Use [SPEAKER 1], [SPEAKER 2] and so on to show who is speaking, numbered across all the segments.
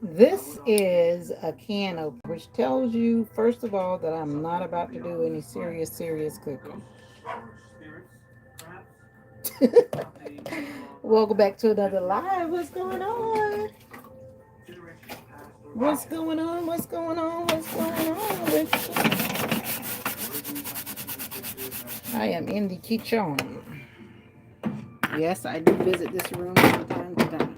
[SPEAKER 1] This is a can opener, which tells you, first of all, that I'm not about to do any serious cooking. Welcome back to another live. What's going on? What's going on? What's going on? What's going on with you? I am in the kitchen. Yes, I do visit this room from time to time.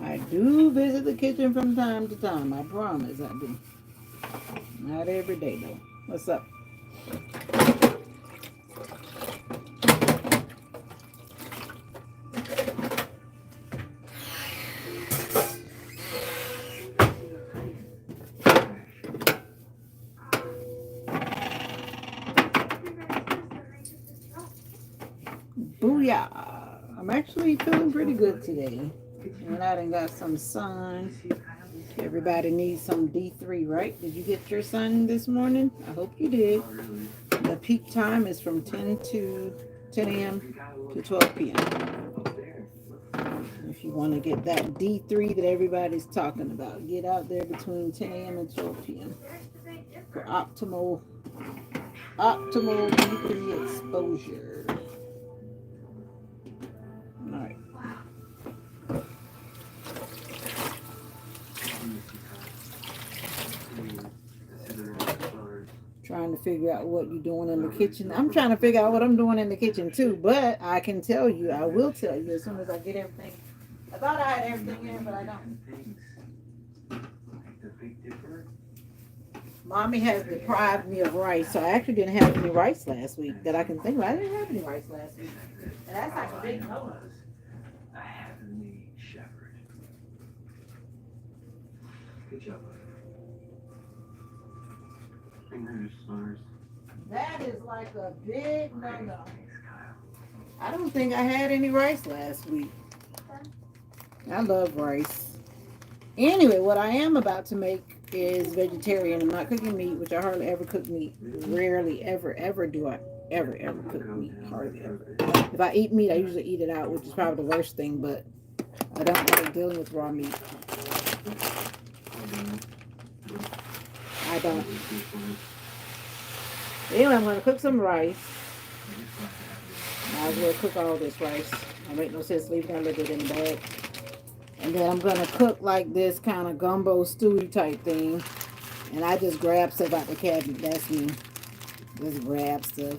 [SPEAKER 1] I do visit the kitchen from time to time. I promise I do. Not every day though. What's up? Booyah! I'm actually feeling pretty good today. And I done got some sun. Everybody needs some D3, right? Did you get your sun this morning? I hope you did. The peak time is from 10 a.m. to 12 p.m. If you want to get that D3 that everybody's talking about, get out there between 10 a.m. and 12 p.m. for optimal D3 exposure. All right. Trying to figure out what you're doing in the kitchen. I'm trying to figure out what I'm doing in the kitchen too, but I can tell you, I will tell you as soon as I get everything. I thought I had everything in, but I don't. Mommy has deprived me of rice, so I actually didn't have any rice last week that I can think of. I didn't have any rice last week. And that's like a big no. Good job. That is like a big no-no. I don't think I had any rice last week. I love rice. Anyway, what I am about to make is vegetarian. I'm not cooking meat, which I hardly ever cook meat. Rarely, ever do I ever cook meat. Hardly ever. If I eat meat, I usually eat it out, which is probably the worst thing, but I don't like dealing with raw meat. I don't. Anyway, I'm going to cook some rice. Might as well cook all this rice. It make no sense leaving a little bit in the bag. And then I'm going to cook like this kind of gumbo stewy type thing. And I just grab stuff out the cabinet. That's me. Just grab stuff.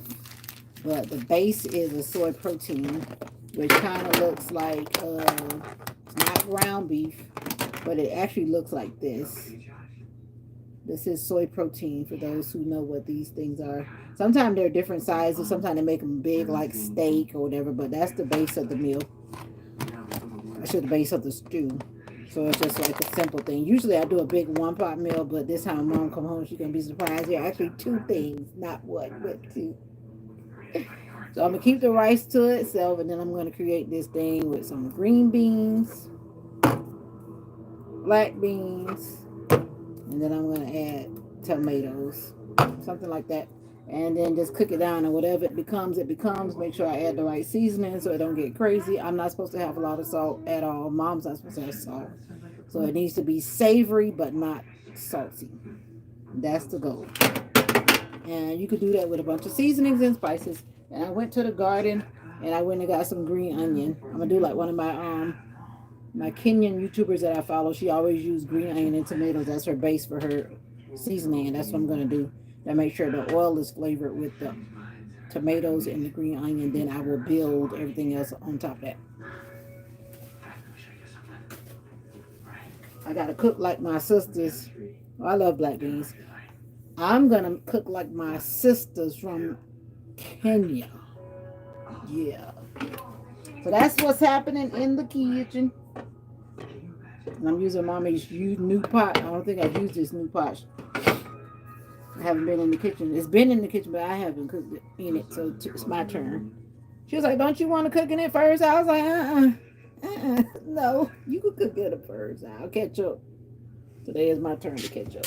[SPEAKER 1] But the base is a soy protein, which kind of looks like, it's not ground beef, but it actually looks like this. This is soy protein for those who know what these things are. Sometimes they're different sizes. Sometimes they make them big like steak or whatever, but that's the base of the meal. That's the base of the stew. So it's just like a simple thing. Usually I do a big one pot meal, but this time Mom come home, she's going to be surprised. There are actually two things, not one, but two. So I'm going to keep the rice to itself, and then I'm going to create this thing with some green beans, black beans, and then I'm going to add tomatoes, something like that. And then just cook it down, and whatever it becomes, it becomes. Make sure I add the right seasoning so it don't get crazy. I'm not supposed to have a lot of salt at all. Mom's not supposed to have salt. So it needs to be savory but not salty. That's the goal. And you could do that with a bunch of seasonings and spices. And I went to the garden and I went and got some green onion. I'm gonna do like one of my Kenyan YouTubers that I follow. She always use green onion and tomatoes. That's her base for her seasoning, and that's what I'm gonna do. I make sure the oil is flavored with the tomatoes and the green onion. Then I will build everything else on top of that. I gotta cook like my sisters. Oh, I love black beans. I'm gonna cook like my sisters from Kenya. Yeah. So that's what's happening in the kitchen. And I'm using mommy's new pot. I don't think I've used this new pot. I haven't been in the kitchen. It's been in the kitchen, but I haven't cooked in it. So it's my turn. She was like, "Don't you want to cook in it first?" I was like, No, you can cook it up first. I'll catch up. Today is my turn to catch up.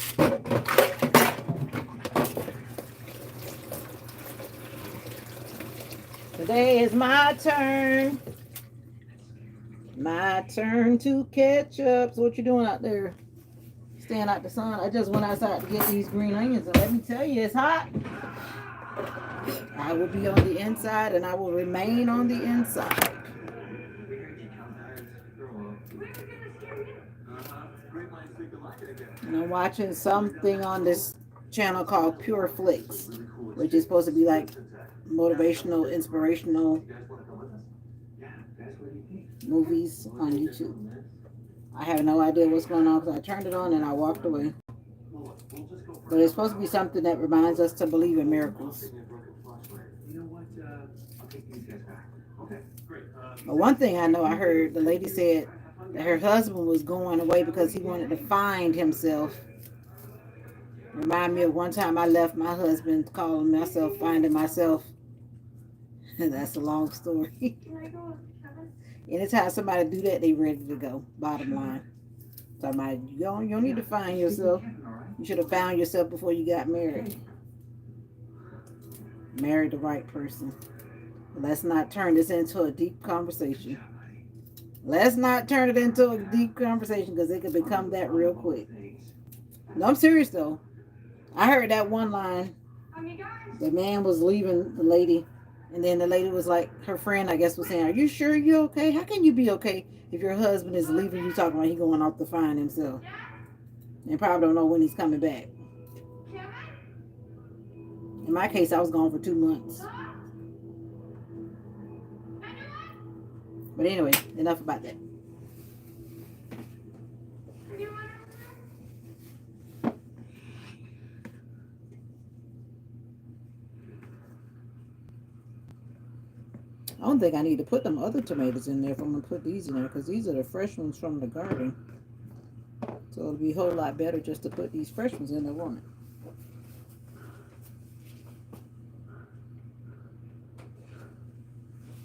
[SPEAKER 1] Today is my turn. My turn to catch up. So what you doing out there? Staying out the sun. I just went outside to get these green onions, and let me tell you, it's hot. I will be on the inside, and I will remain on the inside. And I'm watching something on this channel called Pure Flicks, which is supposed to be like motivational, inspirational movies on YouTube. I have no idea what's going on because I turned it on and I walked away. But it's supposed to be something that reminds us to believe in miracles. But one thing I know, I heard the lady said that her husband was going away because he wanted to find himself. Remind me of one time I left my husband calling myself finding myself. That's a long story. Anytime somebody do that, they ready to go. Bottom line. Somebody, you don't need to find yourself. You should have found yourself before you got married. Marry the right person. Let's not turn this into a deep conversation. Let's not turn it into a deep conversation because it can become that real quick. No, I'm serious though. I heard that one line. The man was leaving the lady, and then the lady was like, her friend, I guess, was saying, "Are you sure you're okay? How can you be okay if your husband is leaving you talking about he going off to find himself? And probably don't know when he's coming back." In my case, I was gone for 2 months. But anyway, enough about that. I don't think I need to put them other tomatoes in there if I'm going to put these in there because these are the fresh ones from the garden. So it'll be a whole lot better just to put these fresh ones in there, won't it?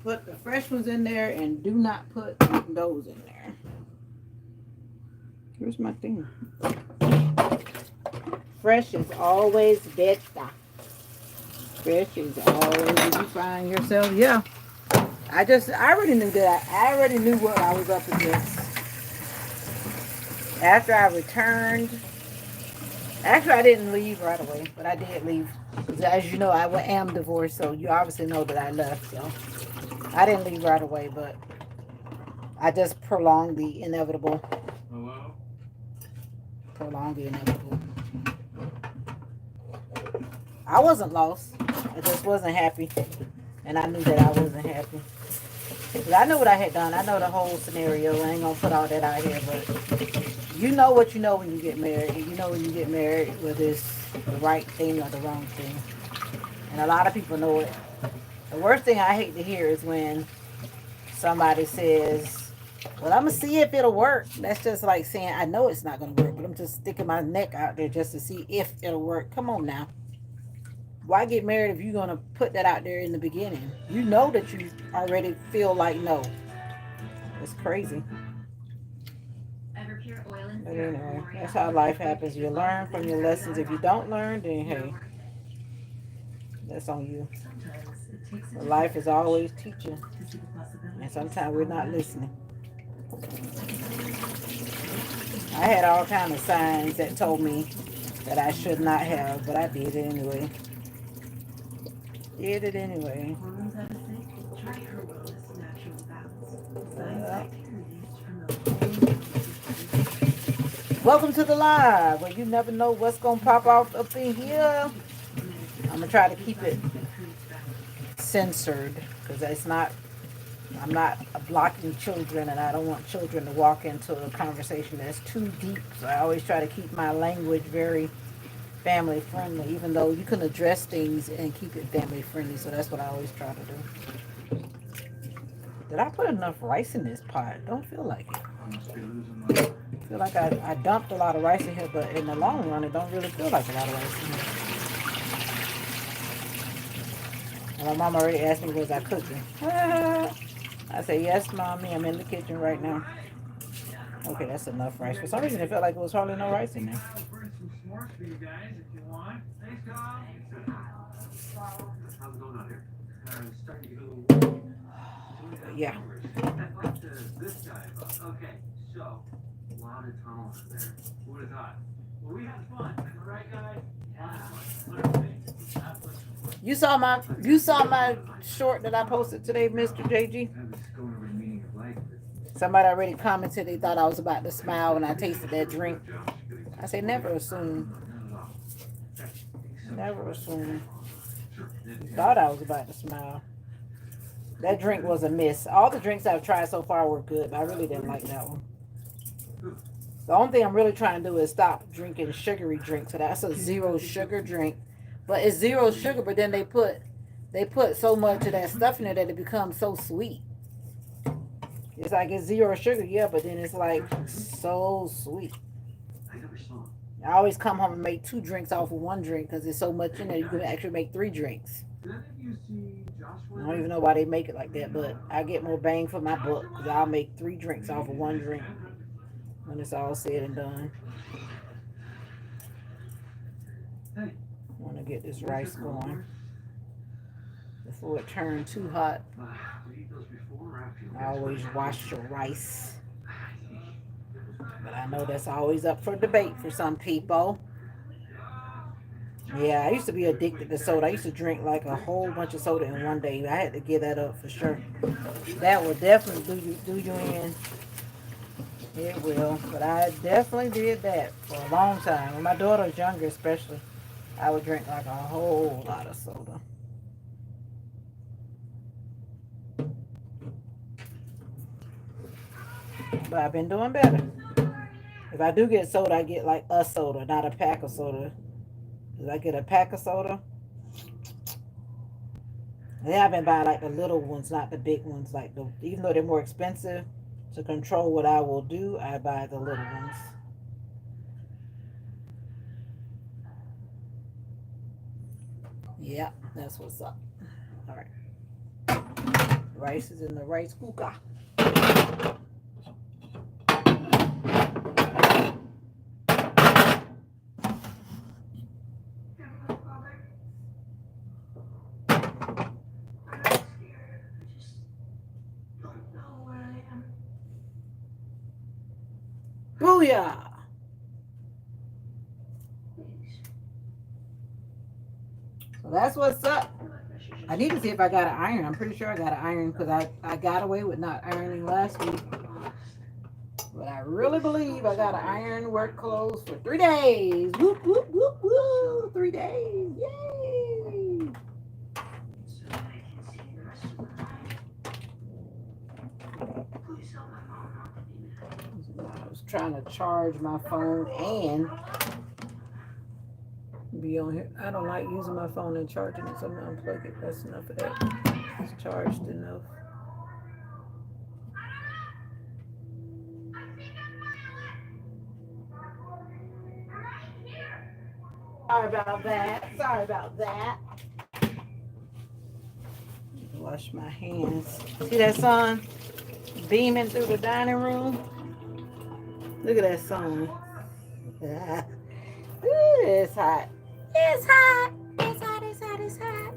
[SPEAKER 1] Put the fresh ones in there and do not put those in there. Here's my thing. Fresh is always better. Fresh is always, did you find yourself? Yeah. I already knew that. I already knew what I was up against. After I returned, actually I didn't leave right away, but I did leave. As you know, I am divorced, so you obviously know that I left. So I didn't leave right away, but I just prolonged the inevitable. Hello? Prolonged the inevitable. I wasn't lost. I just wasn't happy. And I knew that I wasn't happy. But I knew what I had done. I know the whole scenario. I ain't going to put all that out here, but you know what you know when you get married. And you know when you get married whether it's the right thing or the wrong thing. And a lot of people know it. The worst thing I hate to hear is when somebody says, "Well, I'm going to see if it'll work." That's just like saying, I know it's not going to work, but I'm just sticking my neck out there just to see if it'll work. Come on now. Why get married if you're going to put that out there in the beginning? You know that you already feel like no. It's crazy. But anyway, that's how life happens. You learn from your lessons. If you don't learn, then hey, that's on you. But life is always teaching. And sometimes we're not listening. I had all kinds of signs that told me that I should not have, but I did it anyway. Did it anyway. Welcome to the live, where you never know what's gonna pop off up in here. I'm gonna try to keep it censored because I'm not blocking children, and I don't want children to walk into a conversation that's too deep. So I always try to keep my language very family friendly, even though you can address things and keep it family friendly. So that's what I always try to do. Did I put enough rice in this pot? Don't feel like it. I feel like I dumped a lot of rice in here, but in the long run, it don't really feel like a lot of rice in here. And my mom already asked me, was I cooking? I said, yes, mommy, I'm in the kitchen right now. Okay, that's enough rice. For some reason, it felt like it was hardly no rice in there. Yeah. You saw my short that I posted today, Mr. JG? Somebody already commented they thought I was about to smile when I tasted that drink. I say never assume. Never assume. Thought I was about to smile. That drink was a miss. All the drinks I've tried so far were good, but I really didn't like that one. The only thing I'm really trying to do is stop drinking sugary drinks. So that's a zero sugar drink. But it's zero sugar, but then they put so much of that stuff in it that it becomes so sweet. It's like it's zero sugar, yeah, but then it's like so sweet. I always come home and make 2 drinks off of 1 drink because there's so much in there. You can actually make 3 drinks. I don't even know why they make it like that, but I get more bang for my buck because I'll make 3 drinks off of 1 drink when it's all said and done. I want to get this rice going before it turns too hot. I always wash your rice. But I know that's always up for debate for some people. Yeah, I used to be addicted to soda. I used to drink like a whole bunch of soda in one day. I had to give that up for sure. That will definitely do you in. It will. But I definitely did that for a long time. When my daughter was younger especially, I would drink like a whole lot of soda. But I've been doing better. If I do get soda, I get like a soda, not a pack of soda. If I get a pack of soda, then I've been buying like the little ones, not the big ones. Like even though they're more expensive, to control what I will do, I buy the little ones. Yeah, that's what's up. All right, rice is in the rice cooker. Booyah! So that's what's up. I need to see if I got an iron. I'm pretty sure I got an iron because I got away with not ironing last week. But I really believe I got an iron work clothes for 3 days. Whoop, whoop, whoop, whoop. 3 days. Yay! I was trying to charge my phone and be on here. I don't like using my phone and charging it, so I'm gonna unplug it. That's enough of that. It's charged enough. Sorry about that. Sorry about that. Wash my hands. See that sun beaming through the dining room? Look at that sun. Ooh, it's hot. It's hot. It's hot. It's hot. It's hot.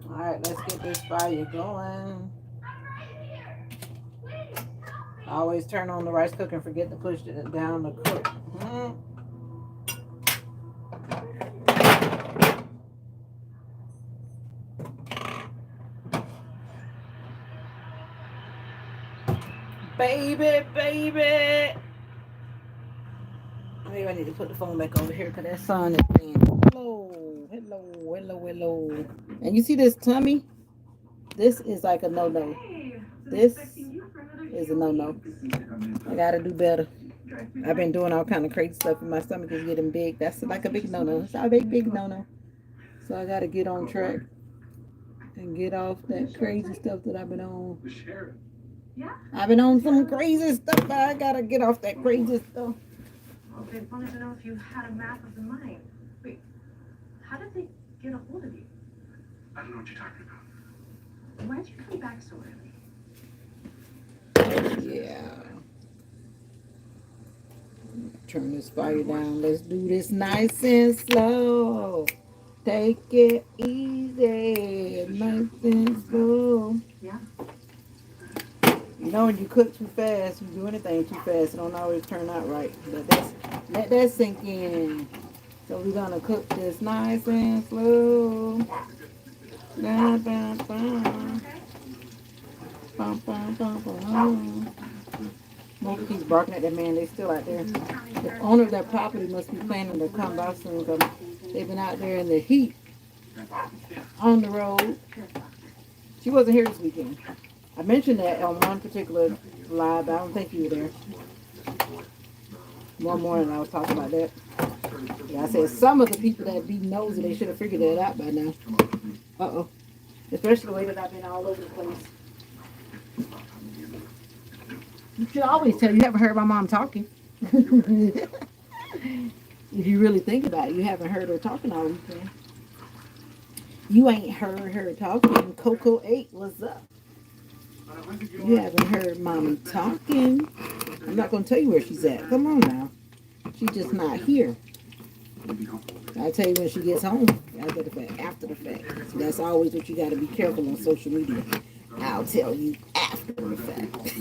[SPEAKER 1] All right, let's get this fire going. I always turn on the rice cooker and forget to push it down to cook. Baby, baby. Maybe I need to put the phone back over here because that sun is being hello, hello, hello, hello. And you see this tummy? This is like a no-no. This is a no-no. I gotta do better. I've been doing all kind of crazy stuff and my stomach is getting big. That's like a big no-no. It's a big no-no. So I gotta get on track and get off that crazy stuff that I've been on. I've been on some crazy stuff, but I gotta get off that crazy stuff.
[SPEAKER 2] They wanted to know if you had a map of the mine. Wait, how did they get a hold of you?
[SPEAKER 3] I don't know what you're talking about.
[SPEAKER 2] Why'd you come back so early?
[SPEAKER 1] Turn this fire down. Let's do this nice and slow. Take it easy, nice and slow.
[SPEAKER 2] Yeah.
[SPEAKER 1] You know, when you cook too fast, you do anything too fast, it don't always turn out right. But let that sink in. So we're gonna cook this nice and slow. Bum, bum, bum. Bum, bum, bum, bum. Mocha keeps barking at that man. They still out there. The owner of that property must be planning to come by soon because they've been out there in the heat on the road. She wasn't here this weekend. I mentioned that on one particular live, but I don't think you were there. One morning I was talking about that. Yeah, I said some of the people that be nosy, they should have figured that out by now. Uh-oh. Especially the way that I've been all over the place. You should always tell. You haven't heard my mom talking. If you really think about it, you haven't heard her talking all weekend. You ain't heard her talking. Coco 8, what's up? You haven't heard mommy talking. I'm not going to tell you where she's at. Come on now. She's just not here. I'll tell you when she gets home. After the fact. After the fact. So that's always what you got to be careful on social media. I'll tell you after the fact.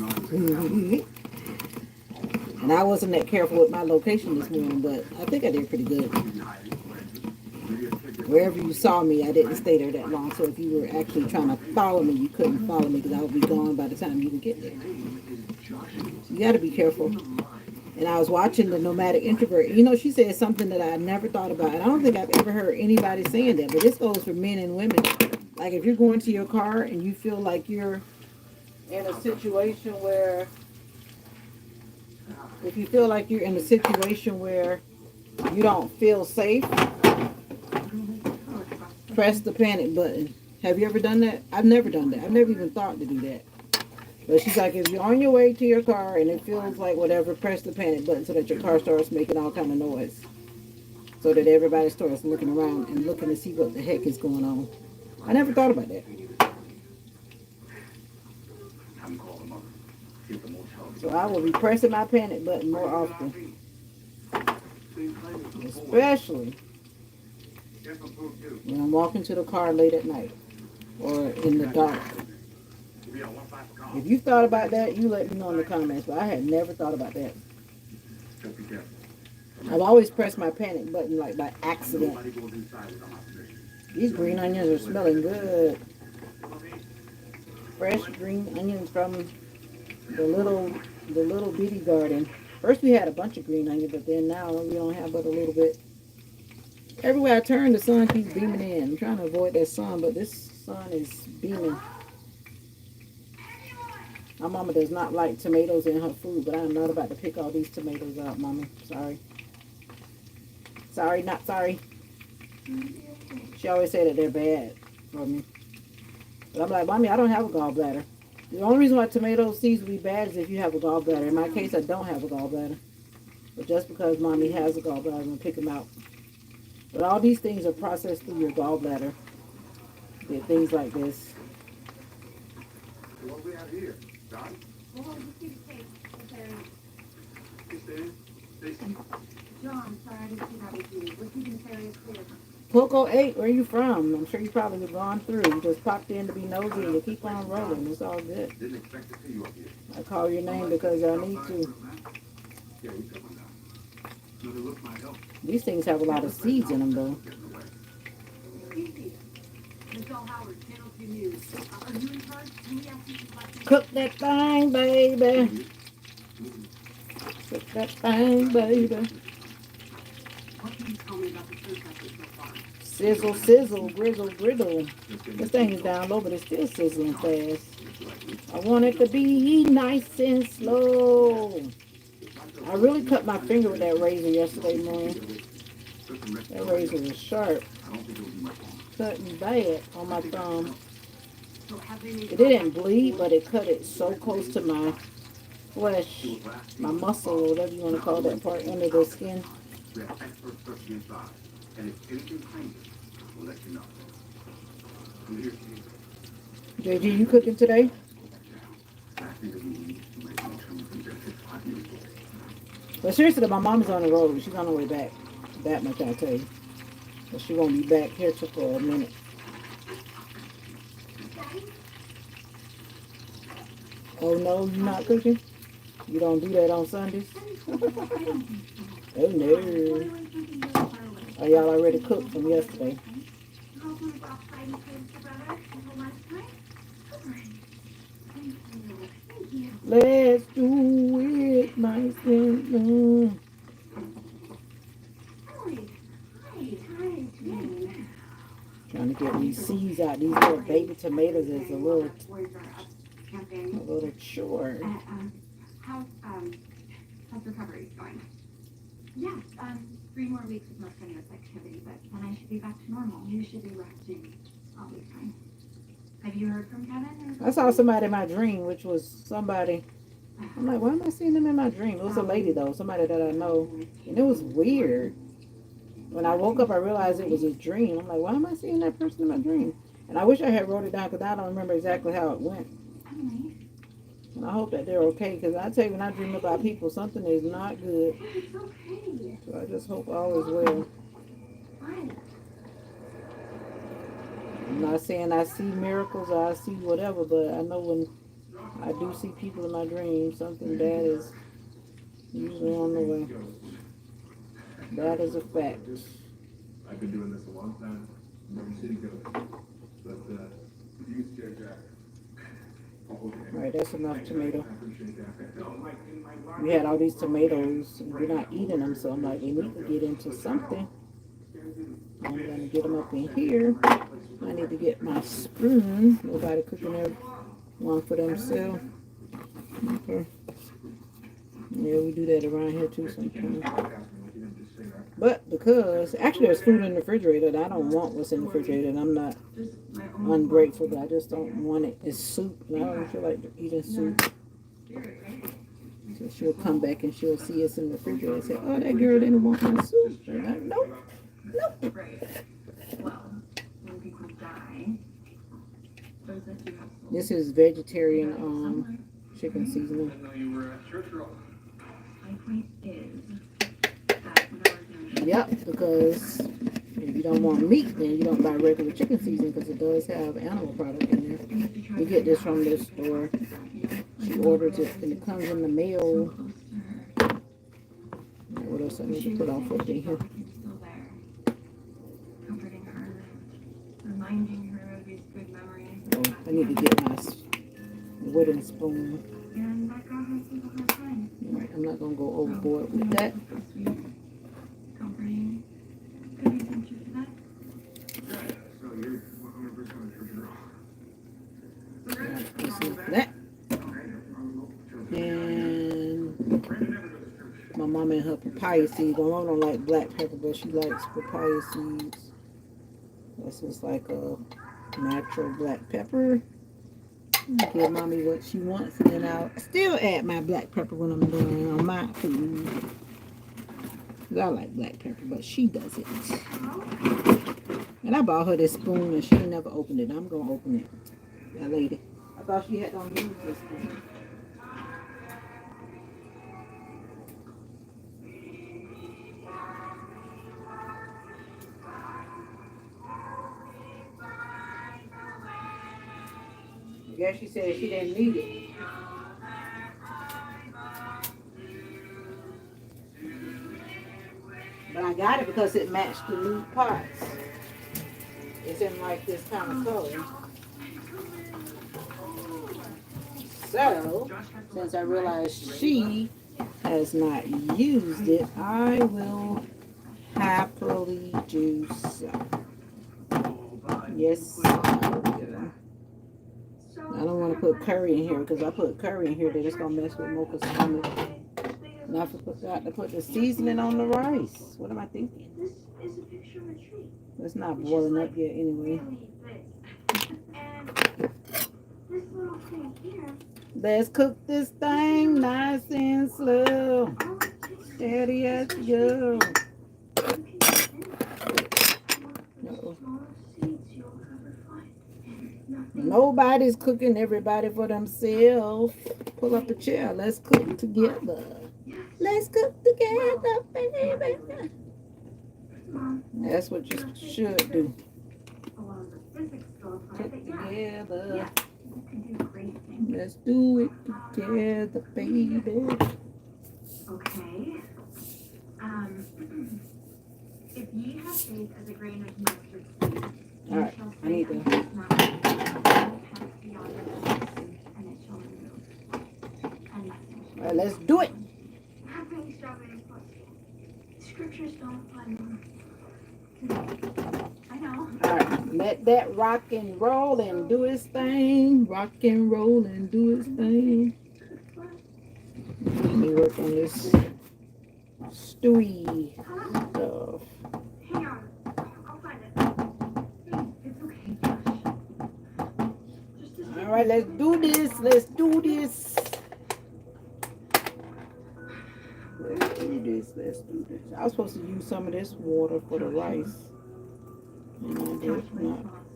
[SPEAKER 1] And I wasn't that careful with my location this morning, but I think I did pretty good. Wherever you saw me, I didn't stay there that long. So if you were actually trying to follow me, you couldn't follow me because I would be gone by the time you would get there. You got to be careful. And I was watching the Nomadic Introvert. You know, she said something that I never thought about. And I don't think I've ever heard anybody saying that. But this goes for men and women. Like if you're going to your car and you feel like you're in a situation where, if you feel like you're in a situation where you don't feel safe, press the panic button. Have you ever done that? I've never done that. I've never even thought to do that. But she's like, if you're on your way to your car and it feels like whatever, press the panic button so that your car starts making all kind of noise. So that everybody starts looking around and looking to see what the heck is going on. I never thought about that. So I will be pressing my panic button more often. Especially when I'm walking to the car late at night or in the dark. If you thought about that, you let me know in the comments. But I had never thought about that. I've always pressed my panic button like by accident. These green onions are smelling good. Fresh green onions from the little bitty garden. First we had a bunch of green onions, but then now we don't have but a little bit. Everywhere I turn, the sun keeps beaming in. I'm trying to avoid that sun, but this sun is beaming. My mama does not like tomatoes in her food, but I'm not about to pick all these tomatoes out, mama. Sorry. Sorry, not sorry. She always say that they're bad for me. But I'm like, mommy, I don't have a gallbladder. The only reason why tomato seeds will be bad is if you have a gallbladder. In my case, I don't have a gallbladder. But just because mommy has a gallbladder, I'm going to pick them out. But all these things are processed through your gallbladder. They're things like this.
[SPEAKER 3] What we have here, Don?
[SPEAKER 2] John, sorry I didn't see that with you. We're keeping this area clear.
[SPEAKER 1] Coco 8, where are you from? I'm sure you probably have gone through. You just popped in to be nosy and you keep on rolling. It's all good.
[SPEAKER 3] Didn't expect to see you up here.
[SPEAKER 1] I call your name because I need to.
[SPEAKER 3] Yeah, we took one down. Another look might help.
[SPEAKER 1] These things have a lot of seeds in them, though. Cook that thing, baby. Cook that thing, baby. Sizzle, sizzle, grizzle, griddle. This thing is down low, but it's still sizzling fast. I want it to be nice and slow. I really cut my finger with that razor yesterday morning. That razor was sharp. Cutting bad on my thumb. It didn't bleed, but it cut it so close to my flesh, my muscle, or whatever you want to call that part under the skin. JG, you cooking today? But seriously, my mom's on the road. She's on her way back. That much I'll tell you. But she won't be back here till for a minute. Oh no, you're not cooking? You don't do that on Sundays? Oh no. Oh, y'all already cooked from yesterday. Let's do it nice and slow. Trying to get these seeds out. These little baby tomatoes is a little chore.
[SPEAKER 2] How's recovery going? Yeah, 3 more weeks of more strenuous activity, but then I should be back to normal. You should be resting. I'll be fine. Have you heard from Kevin?
[SPEAKER 1] I saw somebody in my dream, which was somebody. I'm like, why am I seeing them in my dream? It was a lady though, somebody that I know, and it was weird. When I woke up, I realized it was a dream. I'm like, why am I seeing that person in my dream? And I wish I had wrote it down because I don't remember exactly how it went. And I hope that they're okay, because I tell you, when I dream about people, something is not good. So I just hope all is well. I'm not saying I see miracles or I see whatever, but I know when I do see people in my dreams, something bad is usually on the way. That is a fact.
[SPEAKER 3] I've been doing this a long time. I'm city coach. But you scare Jack.
[SPEAKER 1] Alright, that's enough tomato. We had all these tomatoes and we're not eating them, so I'm like, we need to get into something. I'm going to get them up in here. I need to get my spoon. Nobody cooking there. One for themselves. Okay. Yeah, we do that around here too sometimes. But because, actually there's food in the refrigerator and I don't want what's in the refrigerator, and I'm not ungrateful, but I just don't want it. It's soup and I don't feel like eating soup. So she'll come back and she'll see us in the refrigerator and say, oh, that girl didn't want my soup. And I'm, nope. Nope. This is vegetarian chicken seasoning. Yep, because if you don't want meat, then you don't buy regular chicken seasoning because it does have animal product in there. We get this from this store. She orders it and it comes in the mail. What else I need to put off up in here? Oh, I need to get my wooden spoon. Alright, I'm not going to go overboard with that. That. And my mama and her papaya seeds. My mom don't like black pepper, but she likes papaya seeds. This is like a natural black pepper. Give mommy what she wants, and then I'll still add my black pepper when I'm done on my food. Cause I like black pepper, but she doesn't. And I bought her this spoon, and she ain't never opened it. I'm gonna open it. That lady. I thought she had gonna use this spoon. I guess she said she didn't need it. But I got it because it matched the new pots. It's in like this kind of color. So, since I realized she has not used it, I will happily do so. Yes, I will. I don't want to put curry in here because I put curry in here that it's going to mess with Mocha's stomach. And I forgot to put the seasoning on the rice. What am I thinking?
[SPEAKER 2] This is a picture of a tree.
[SPEAKER 1] It's not boiling up yet anyway.
[SPEAKER 2] And this little thing here.
[SPEAKER 1] Let's cook this thing nice and slow. Steady as you go. Nobody's cooking, everybody for themselves. Pull up a chair. Let's cook together. Let's cook together, baby.
[SPEAKER 2] Mom,
[SPEAKER 1] That's what you should do.
[SPEAKER 2] along the physics still apply,
[SPEAKER 1] Cook
[SPEAKER 2] but yeah,
[SPEAKER 1] together.
[SPEAKER 2] you could do great things.
[SPEAKER 1] Let's do it together, baby.
[SPEAKER 2] Okay. If ye have faith as a grain of mustard seed,
[SPEAKER 1] All right,
[SPEAKER 2] shall
[SPEAKER 1] I need
[SPEAKER 2] say
[SPEAKER 1] to.
[SPEAKER 2] unto this mountain, cast beyond the mountains, and it shall remove. And nothing shall
[SPEAKER 1] All right, let's do it.
[SPEAKER 2] How can you stop it impossible? Scriptures don't apply, Mom. I know.
[SPEAKER 1] All right, let that rock and roll and do its thing. Rock and roll and do its thing. Let me work on this stewy stuff.
[SPEAKER 2] Hang on. I'll find it. It's okay, Josh. Just a second.
[SPEAKER 1] All right, let's do this. Let's do this. Let's do this. Let's do this. I was supposed to use some of this water for the rice. And I
[SPEAKER 2] Josh,
[SPEAKER 1] did
[SPEAKER 2] my
[SPEAKER 1] not.
[SPEAKER 2] thoughts.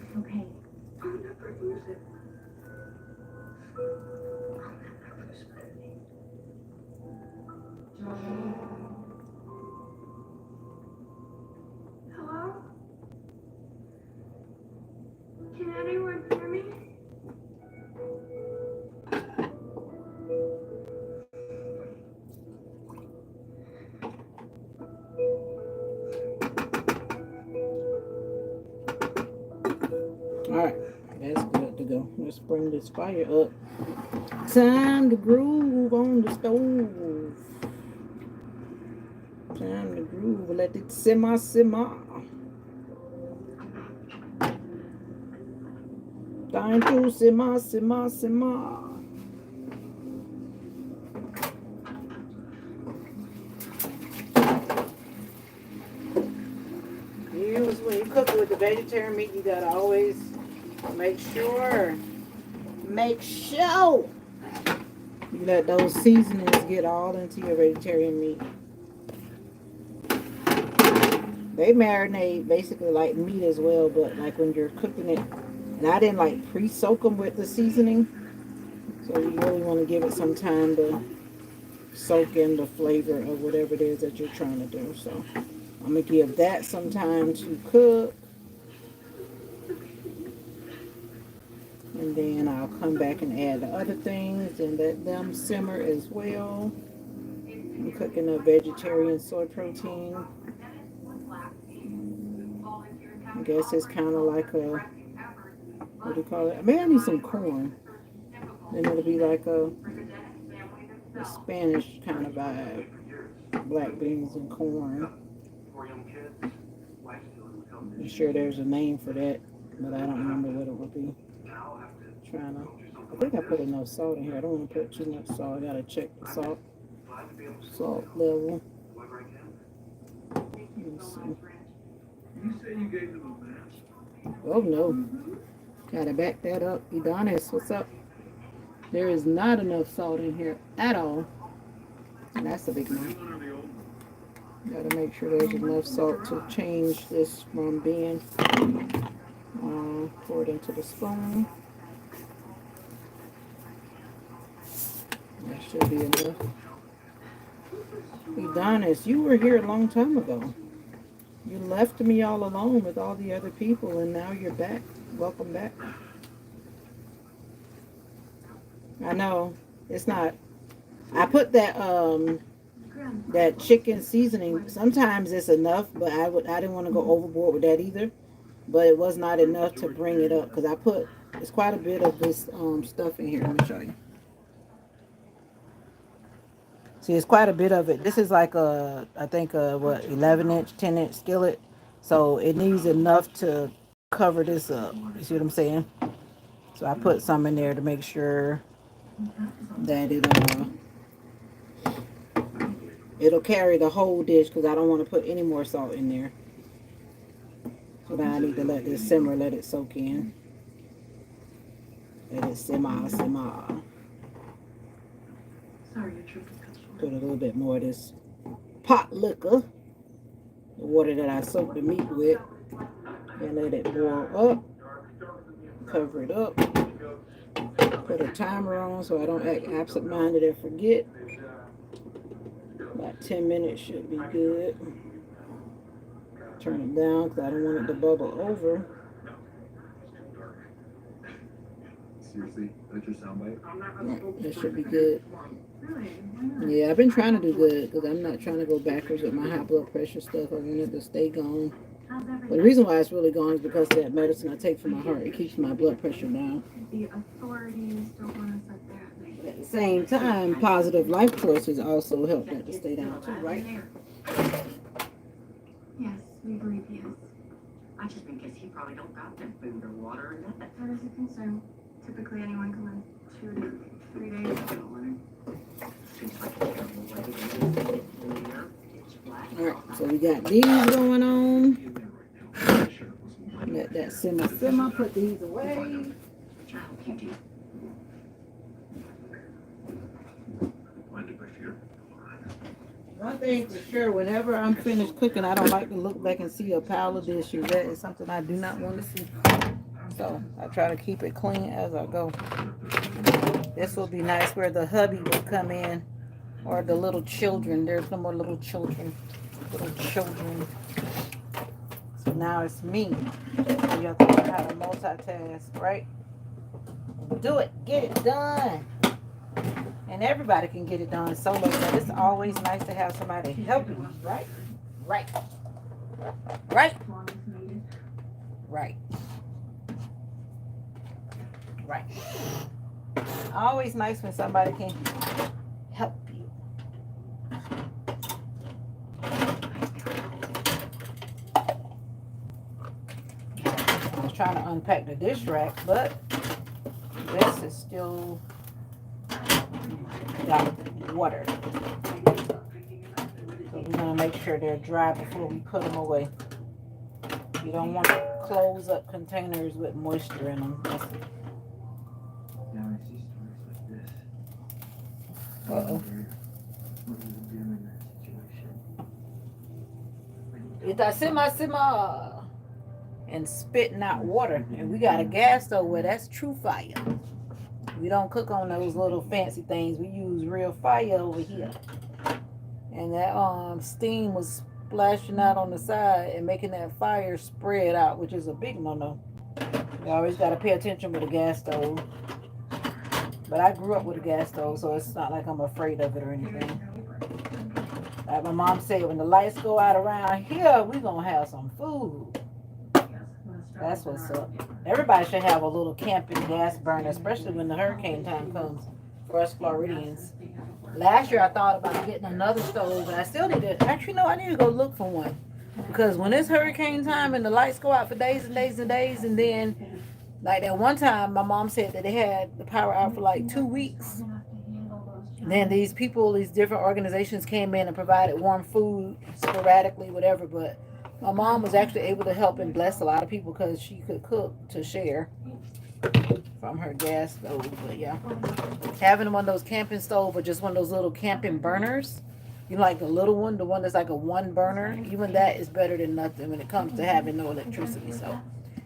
[SPEAKER 2] It's okay. I'll never lose it. I'll never lose it. Hello? Can anyone hear me?
[SPEAKER 1] All right, that's good to go. Let's bring this fire up. Time to groove on the stove. Time to groove. Let it simmer. Time to simmer. When you cook with the vegetarian meat, you gotta always make sure you let those seasonings get all into your vegetarian meat. They marinate basically like meat as well, but like when you're cooking it, and I didn't like pre-soak them with the seasoning, so you really want to give it some time to soak in the flavor of whatever it is that you're trying to do. So I'm gonna give that some time to cook, and then I'll come back and add the other things and let them simmer as well. I'm cooking a vegetarian soy protein. I guess it's kind of like a, what do you call it? Maybe I need some corn. Then it'll be like a Spanish kind of vibe. Black beans and corn. I'm sure there's a name for that, but I don't remember what it would be. I think I put enough salt in here. I don't want to put too much salt. I gotta check the salt level. Let's see.
[SPEAKER 3] You say you gave them a match?
[SPEAKER 1] Oh no. Gotta back that up. Adonis, what's up? There is not enough salt in here at all. And that's a big one. Gotta make sure there's enough salt to change this from being pour it into the spoon. That should be enough. Adonis, you were here a long time ago. You left me all alone with all the other people, and now you're back. Welcome back. I know it's not. I put that that chicken seasoning. Sometimes it's enough, but I didn't want to go overboard with that either. But it was not enough to bring it up because I put it's quite a bit of this stuff in here. Let me show you. See, it's quite a bit of it. This is like I think 11-inch, 10-inch skillet. So it needs enough to cover this up. You see what I'm saying? So I put some in there to make sure that it'll carry the whole dish because I don't want to put any more salt in there. So now I need to let this simmer, let it soak in. Let it simmer. Put a little bit more of this pot liquor, the water that I soaked the meat with, and let it boil up. Cover it up. Put a timer on so I don't act absent-minded and forget. About 10 minutes should be good. Turn it down because I don't want it to bubble over.
[SPEAKER 3] Seriously, that's your soundbite?
[SPEAKER 1] That should be good. Yeah, I've been trying to do good because I'm not trying to go backwards with my high blood pressure stuff. I want it to stay gone. But the reason why it's really gone is because of that medicine I take for my heart. It keeps my blood pressure down. At the same time, positive life choices also help that to stay down too, right?
[SPEAKER 2] Yes, we believe he is. I just think he probably don't got that food or water or nothing. That is a concern. Typically, anyone can live 2 to 3 days without water. Seems like a terrible way to live.
[SPEAKER 1] Alright, so we got these going on. Let that simmer. Put these away. One thing for sure, whenever I'm finished cooking, I don't like to look back and see a pile of dishes. That is something I do not want to see. So I try to keep it clean as I go. This will be nice where the hubby will come in, or the little children. There's no more little children. So now it's me. So you have to learn how to multitask, right? Do it. Get it done. And everybody can get it done solo, but it's always nice to have somebody help you, right? Right. Always nice when somebody can help you. I was trying to unpack the dish rack, but this is still got water. So we're going to make sure they're dry before we put them away. You don't want to close up containers with moisture in them. Uh-oh. It's simmer and spitting out water. And we got a gas stove where that's true fire. We don't cook on those little fancy things. We use real fire over here. And that steam was splashing out on the side and making that fire spread out, which is a big no-no. You always got to pay attention with a gas stove. But I grew up with a gas stove, so it's not like I'm afraid of it or anything. Like my mom said, when the lights go out around here, we're going to have some food. That's what's up. Everybody should have a little camping gas burner, especially when the hurricane time comes for us Floridians. Last year I thought about getting another stove, but I still need to. Actually, no, I need to go look for one. Because when it's hurricane time and the lights go out for days and days and days, and then, like that one time, my mom said that they had the power out for like 2 weeks. And then these people, these different organizations came in and provided warm food sporadically, whatever, but my mom was actually able to help and bless a lot of people because she could cook to share from her gas stove. But yeah, having one of those camping stove or just one of those little camping burners, you know, like the little one, the one that's like a one burner, even that is better than nothing when it comes to having no electricity. So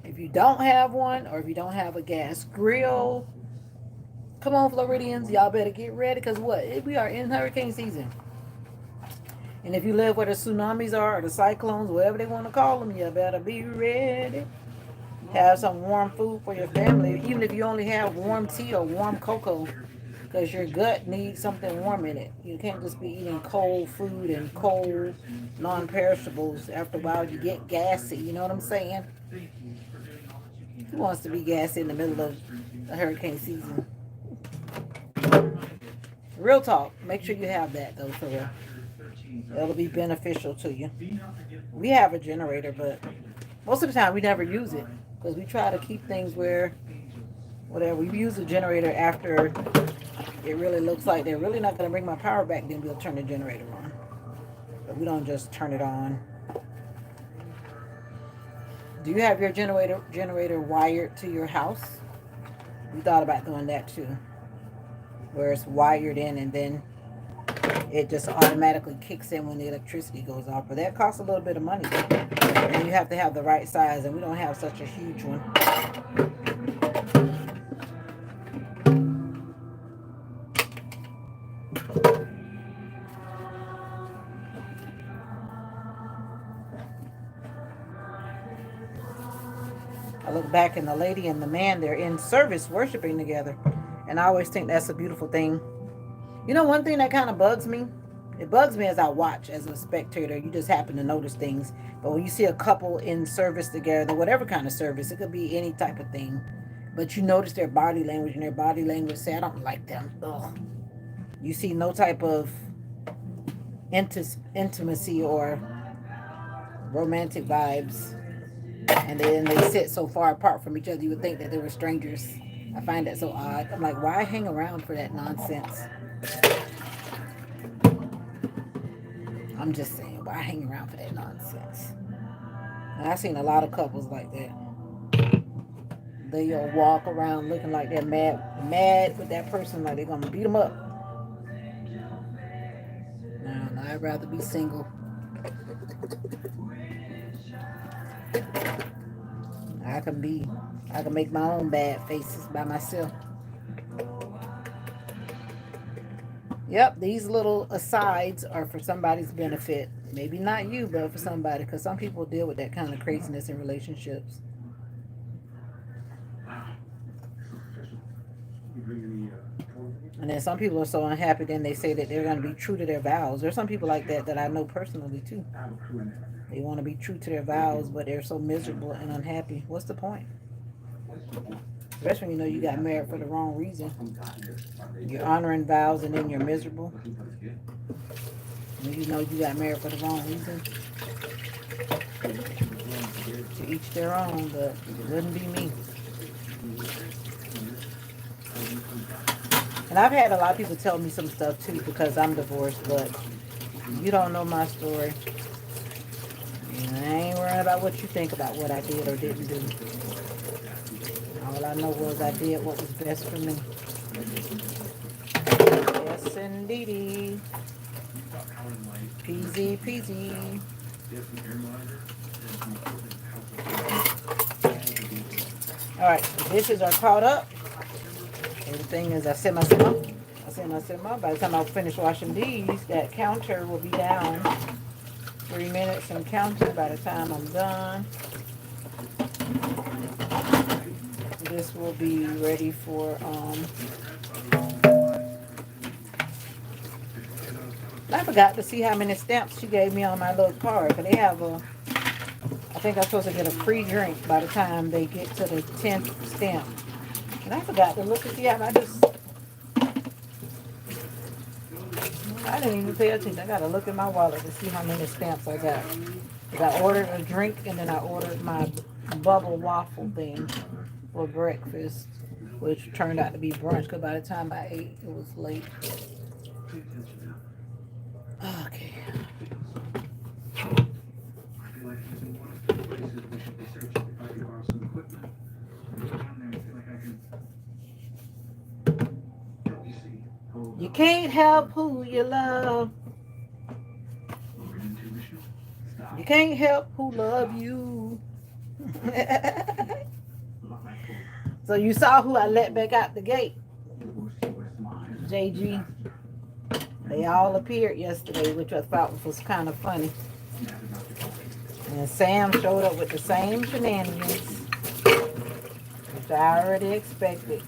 [SPEAKER 1] if you don't have one, or if you don't have a gas grill, come on, Floridians, y'all better get ready, because what? We are in hurricane season. And if you live where the tsunamis are, or the cyclones, whatever they want to call them, you better be ready. Have some warm food for your family, even if you only have warm tea or warm cocoa, because your gut needs something warm in it. You can't just be eating cold food and cold non-perishables. After a while, you get gassy. You know what I'm saying? Who wants to be gassy in the middle of the hurricane season? Real talk. Make sure you have that, though, for real. It'll be beneficial to you. We have a generator, but most of the time we never use it because we try to keep things where, whatever, we use the generator after it really looks like they're really not going to bring my power back, then we'll turn the generator on. But we don't just turn it on. Do you have your generator wired to your house? We thought about doing that too, where it's wired in and then it just automatically kicks in when the electricity goes off. But that costs a little bit of money. And you have to have the right size, and we don't have such a huge one. look back and the lady and the man, they're in service worshiping together. And I always think that's a beautiful thing. You know, one thing that kind of bugs me? It bugs me as I watch as a spectator. You just happen to notice things. But when you see a couple in service together, whatever kind of service, it could be any type of thing. But you notice their body language, and their body language say, I don't like them. Ugh. You see no type of intimacy or romantic vibes. And then they sit so far apart from each other, you would think that they were strangers. I find that so odd. I'm like, why hang around for that nonsense? I'm just saying, why hang around for that nonsense? And I've seen a lot of couples like that. They'll walk around looking like they're mad with that person, like they're gonna beat them up. No, I'd rather be single. I can be, I can make my own bad faces by myself. Yep, these little asides are for somebody's benefit. Maybe not you, but for somebody, because some people deal with that kind of craziness in relationships. And then some people are so unhappy, then they say that they're going to be true to their vows. There's some people like that that I know personally too. They want to be true to their vows, but they're so miserable and unhappy. What's the point? Especially when you know you got married for the wrong reason. You're honoring vows and then you're miserable. And you know you got married for the wrong reason. To each their own, but it wouldn't be me. And I've had a lot of people tell me some stuff too because I'm divorced, but you don't know my story. And I ain't worrying about what you think about what I did or didn't do. All I know was I did what was best for me. Yes, indeedy. Peasy, peasy. All right, the dishes are caught up. Everything is I simmer. By the time I finish washing these, that counter will be down 3 minutes and counting by the time I'm done. This will be ready for I forgot to see how many stamps she gave me on my little card. But they have I think I'm supposed to get a free drink by the time they get to the 10th stamp. And I forgot to look and see how I didn't even pay attention. I gotta look in my wallet to see how many stamps I got. I ordered a drink and then I ordered my bubble waffle thing for breakfast, which turned out to be brunch because by the time I ate, it was late. Okay. You can't help who you love. You can't help who love you. So you saw who I let back out the gate. JG. They all appeared yesterday, which I thought was kind of funny. And Sam showed up with the same shenanigans, which I already expected.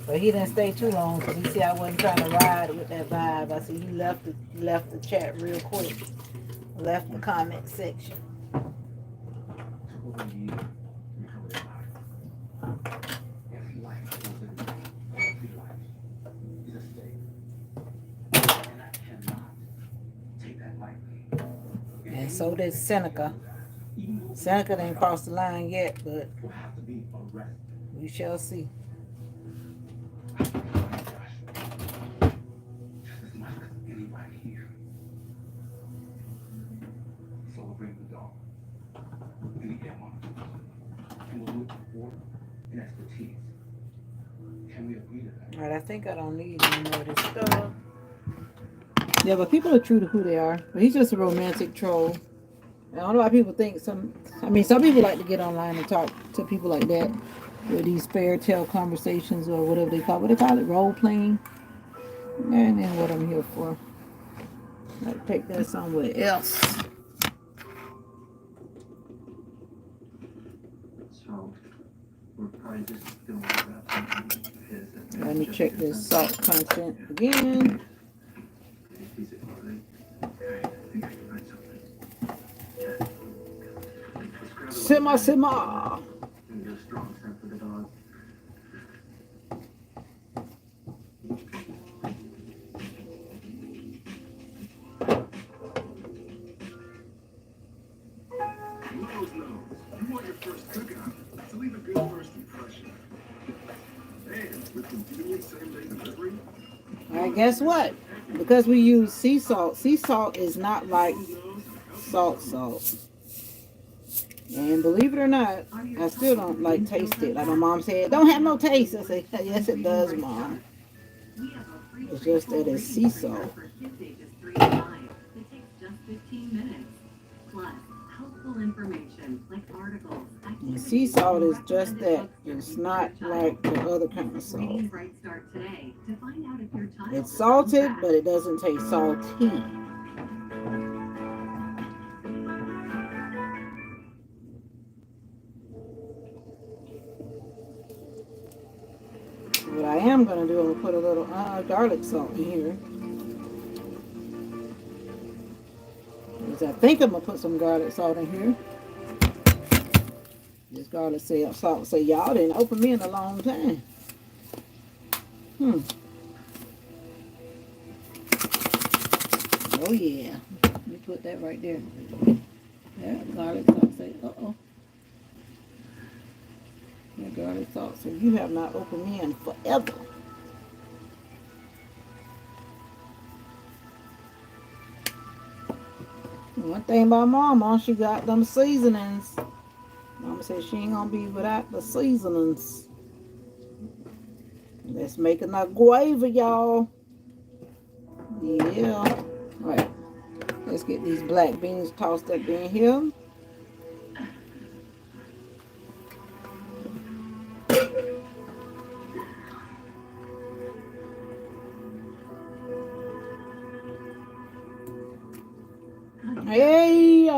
[SPEAKER 1] But he didn't stay too long because he said I wasn't trying to ride with that vibe. I said he left the chat real quick. Left the comment section. And so did Seneca. Seneca didn't cross the line yet, but we shall see. All right, I think I don't need any more of this stuff. Yeah, but people are true to who they are. But he's just a romantic troll. I don't know why people think some people like to get online and talk to people like that with these fairy tale conversations or whatever they call it. What they call it? Role playing. And then what I'm here for. I'll take that somewhere else. Let me check this salt content again. Simmer, simmer.
[SPEAKER 3] You want your first cookout to leave a good first impression. And with convenient same-day delivery.
[SPEAKER 1] All right, guess what? Because we use sea salt is not like salt. And believe it or not, I still don't like taste it. Like my mom said, don't have no taste. I say, yes, it does, Mom. It's just that it's sea salt. And sea salt is just that. It's not like the other kind of salt. It's salted, but it doesn't taste salty. What I am going to do, I'm going to put a little garlic salt in here. Because I think I'm going to put some garlic salt in here. This garlic salt say, y'all didn't open me in a long time. Oh yeah. Let me put that right there. Yeah, garlic salt say, uh-oh. Yeah, garlic salt say, you have not opened me in forever. One thing about Mama, she got them seasonings. Mama said she ain't gonna be without the seasonings. Let's make enough guava, y'all. Yeah. All right. Let's get these black beans tossed up in here. Hey,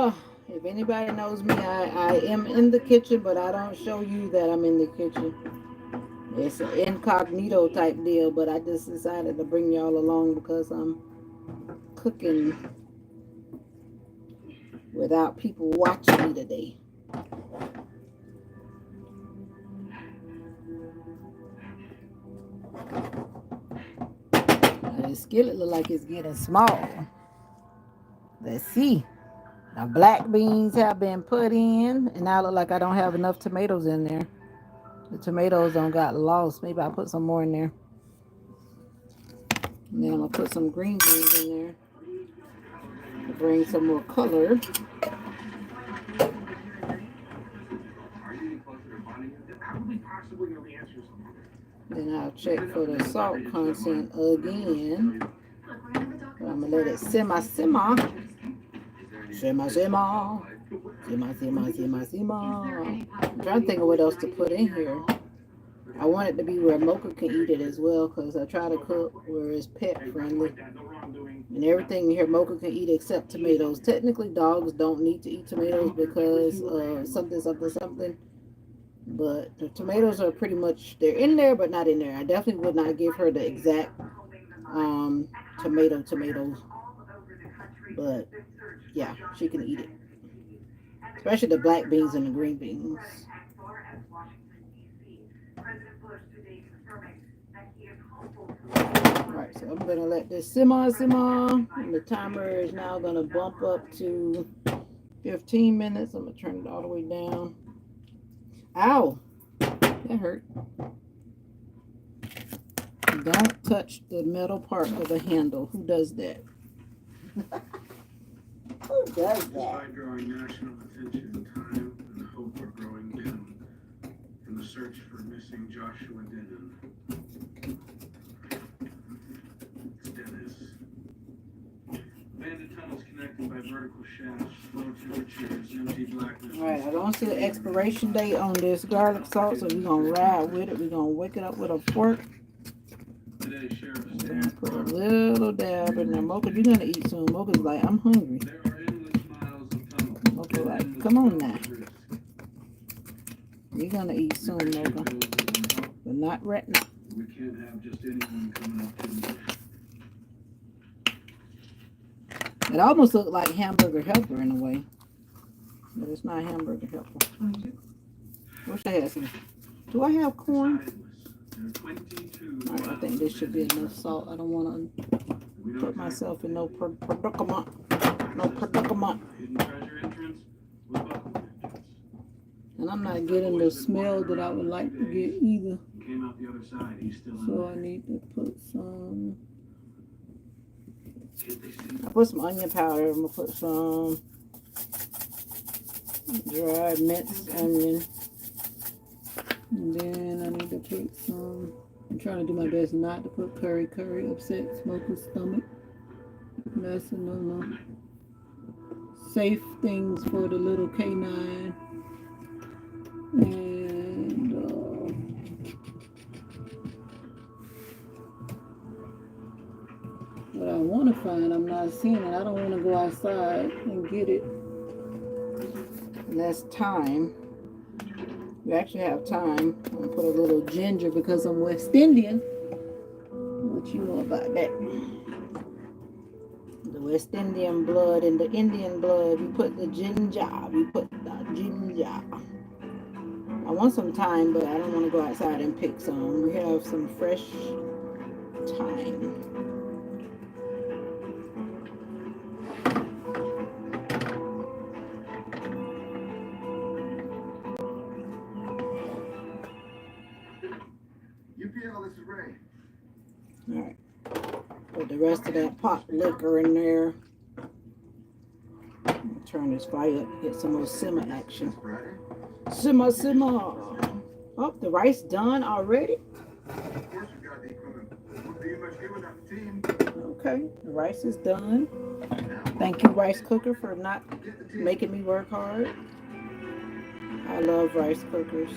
[SPEAKER 1] if anybody knows me, I am in the kitchen, but I don't show you that I'm in the kitchen. It's an incognito type deal, but I just decided to bring y'all along because I'm cooking without people watching me today. Now, this skillet look like it's getting small. Let's see. Now black beans have been put in, and now I look like I don't have enough tomatoes in there. The tomatoes don't got lost. Maybe I'll put some more in there. And then I'm gonna put some green beans in there to bring some more color. Then I'll check for the salt content again. But I'm gonna let it simmer. Simmer, simmer. I'm trying to think of what else to put in here. I want it to be where Mocha can eat it as well, because I try to cook where it's pet friendly. And everything here Mocha can eat except tomatoes. Technically, dogs don't need to eat tomatoes because something. But the tomatoes are pretty much, they're in there, but not in there. I definitely would not give her the exact tomatoes. But yeah, she can eat it. Especially the black beans and the green beans. Alright, so I'm going to let this simmer. And the timer is now going to bump up to 15 minutes. I'm going to turn it all the way down. Ow! That hurt. Don't touch the metal part of the handle. Who does that? Who does that?
[SPEAKER 3] Despite drawing national attention, time and hope are growing dim in the search for missing Joshua Denton. It's Dennis. Abandoned tunnels connected by vertical shafts, low temperatures, empty blackness.
[SPEAKER 1] Alright, I don't see the expiration date on this garlic salt, so we're going to ride with it. We're going to wake it up with a fork.
[SPEAKER 3] Today, Sheriff
[SPEAKER 1] I'm going to put a little dab in there. Mocha, you're going to eat soon. Mocha's like, I'm hungry.
[SPEAKER 3] There are endless miles of tunnels.
[SPEAKER 1] Mocha like, come on now. We're gonna eat soon, Logan. But not right now.
[SPEAKER 3] We can't have just anyone coming up to me.
[SPEAKER 1] It almost looked like hamburger helper in a way. But it's not hamburger helper.
[SPEAKER 2] 22.
[SPEAKER 1] Wish I had some. Do I have corn?
[SPEAKER 3] There are 22
[SPEAKER 1] Alright, I think this should be enough salt. I don't want to put myself in no predicament. No predicament.
[SPEAKER 3] Hidden treasure entrance was buckled entrance.
[SPEAKER 1] And I'm not getting the smell that I would like to get either.
[SPEAKER 3] He came out the other side. He's still in
[SPEAKER 1] So
[SPEAKER 3] there.
[SPEAKER 1] I need to put some.
[SPEAKER 3] Can't they see?
[SPEAKER 1] I put some onion powder. I'm gonna put some dried minced onion. And then I need to put some. I'm trying to do my best not to put curry. Curry upset smoker's stomach. That's a no. Safe things for the little canine. And what I want to find, I'm not seeing it. I don't want to go outside and get it. And that's thyme. We actually have thyme. I'm going to put a little ginger because I'm West Indian. What you know about that? The West Indian blood and the Indian blood. We put the ginger. We put the ginger. I want some thyme, but I don't want to go outside and pick some. We have some fresh thyme.
[SPEAKER 3] UPL, this is Ray.
[SPEAKER 1] Alright. Put the rest of that pot liquor in there. Turn this fire up, get some more simmer action. Simmer. Oh, the rice done already?
[SPEAKER 3] Of course we got the equipment. Wouldn't be much good without the team.
[SPEAKER 1] Okay, the rice is done. Thank you, rice cooker, for not making me work hard. I love rice cookers.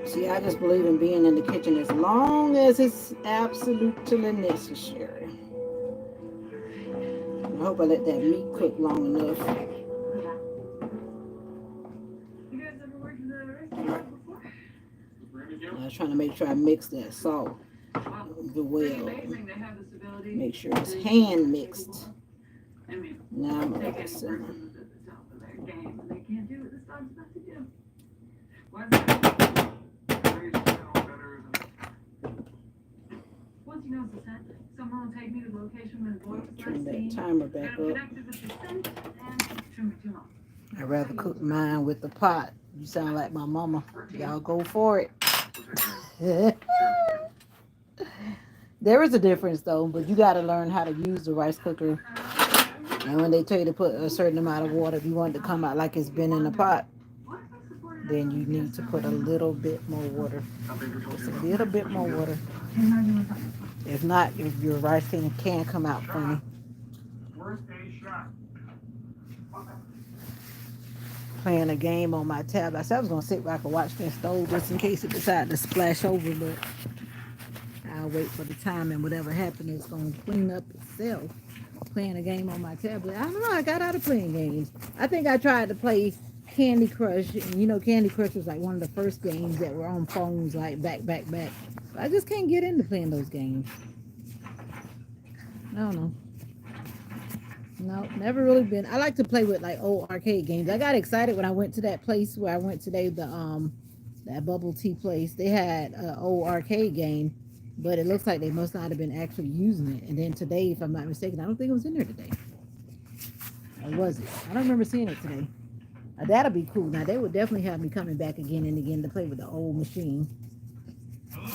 [SPEAKER 1] See, I just believe in being in the kitchen as long as it's absolutely necessary. I hope I let that meat cook long enough.
[SPEAKER 2] You guys ever worked in a restaurant before?
[SPEAKER 1] I was trying to make sure I mix that salt well.
[SPEAKER 2] Amazing they have this ability.
[SPEAKER 1] Make sure it's hand mixed.
[SPEAKER 2] I mean,
[SPEAKER 1] Now I'm
[SPEAKER 2] take
[SPEAKER 1] gonna
[SPEAKER 2] any
[SPEAKER 1] simmer.
[SPEAKER 2] person at the top of their game and they can't do what this dog's about to do. Why is that? Once he knows the scent, someone will take me to the location when the boy was
[SPEAKER 1] Turn
[SPEAKER 2] last seen.
[SPEAKER 1] that timer back
[SPEAKER 2] It'll
[SPEAKER 1] up.
[SPEAKER 2] connect it with the scent and it shouldn't be too long.
[SPEAKER 1] I'd rather cook mine with the pot. You sound like my mama. Y'all go for it. There is a difference though, but you got to learn how to use the rice cooker. And when they tell you to put a certain amount of water, if you want it to come out like it's been in a pot, then you need to put a little bit more water. Just a little bit more water. If not, if your rice can come out funny. Playing a game on my tablet. I said I was going to sit back and watch that stove just in case it decided to splash over, but I'll wait for the time and whatever happens, it's going to clean up itself. Playing a game on my tablet. I don't know. I got out of playing games. I think I tried to play Candy Crush. And you know, Candy Crush was like one of the first games that were on phones, like back. I just can't get into playing those games. I don't know. No, never really been. I like to play with like old arcade games. I got excited when I went to that place where I went today, that bubble tea place. They had an old arcade game, but it looks like they must not have been actually using it. And then today, if I'm not mistaken, I don't think it was in there today. Or was it? I don't remember seeing it today. That'll be cool. Now, they would definitely have me coming back again and again to play with the old machine.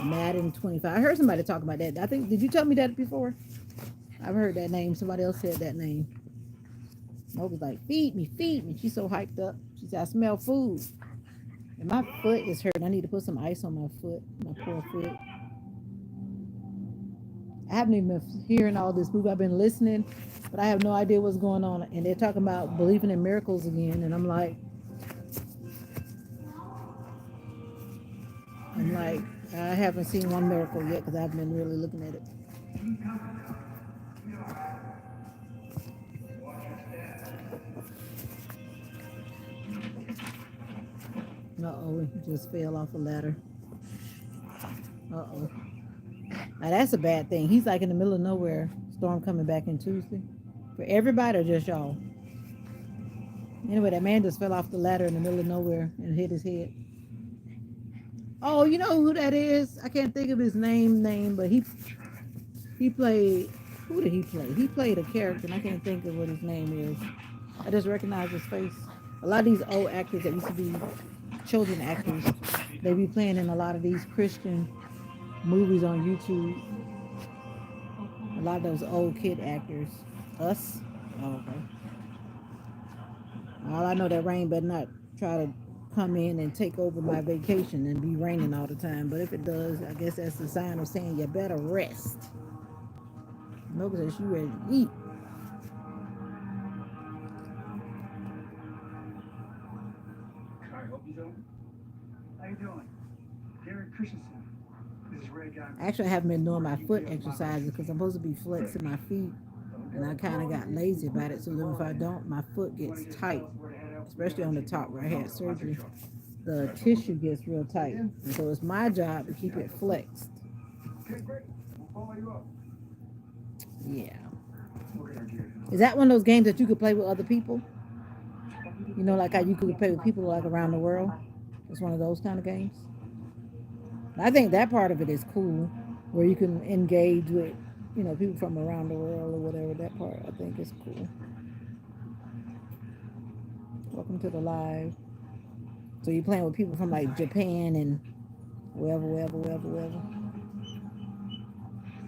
[SPEAKER 1] Madden 25. I heard somebody talk about that. I think, did you tell me that before? I've heard that name. Somebody else said that name. Mo was like, feed me. She's so hyped up. She said, I smell food. And my foot is hurting. I need to put some ice on my foot, my poor foot. I haven't even been hearing all this movie. I've been listening, but I have no idea what's going on. And they're talking about believing in miracles again. And I'm like, I haven't seen one miracle yet because I haven't been really looking at it. Uh-oh, he just fell off a ladder. Uh-oh. Now that's a bad thing. He's like in the middle of nowhere. Storm coming back in Tuesday. For everybody or just y'all? Anyway, that man just fell off the ladder in the middle of nowhere and hit his head. Oh, you know who that is? I can't think of his name, but he played. Who did he play? He played a character, and I can't think of what his name is. I just recognize his face. A lot of these old actors that used to be children actors, they be playing in a lot of these Christian movies on YouTube. A lot of those old kid actors. Us? Oh, okay. All I know that rain better not try to come in and take over my vacation and be raining all the time. But if it does, I guess that's a sign of saying you better rest. Mocha says she ready to eat.
[SPEAKER 3] Can I help you, gentlemen?
[SPEAKER 4] How you doing? Gary Christensen. This is Ray Guy.
[SPEAKER 1] Actually, I haven't been doing my foot exercises because I'm supposed to be flexing my feet. And I kind of got lazy about it. So then if I don't, my foot gets tight, especially on the top where I had surgery. The tissue gets real tight. And so it's my job to keep it flexed.
[SPEAKER 4] Okay, great. We'll follow you up.
[SPEAKER 1] Yeah. Is that one of those games that you could play with other people? You know, like how you could play with people like around the world? It's one of those kind of games. I think that part of it is cool, where you can engage with, you know, people from around the world or whatever. That part I think is cool. Welcome to the live. So you're playing with people from like Japan and wherever.
[SPEAKER 2] It's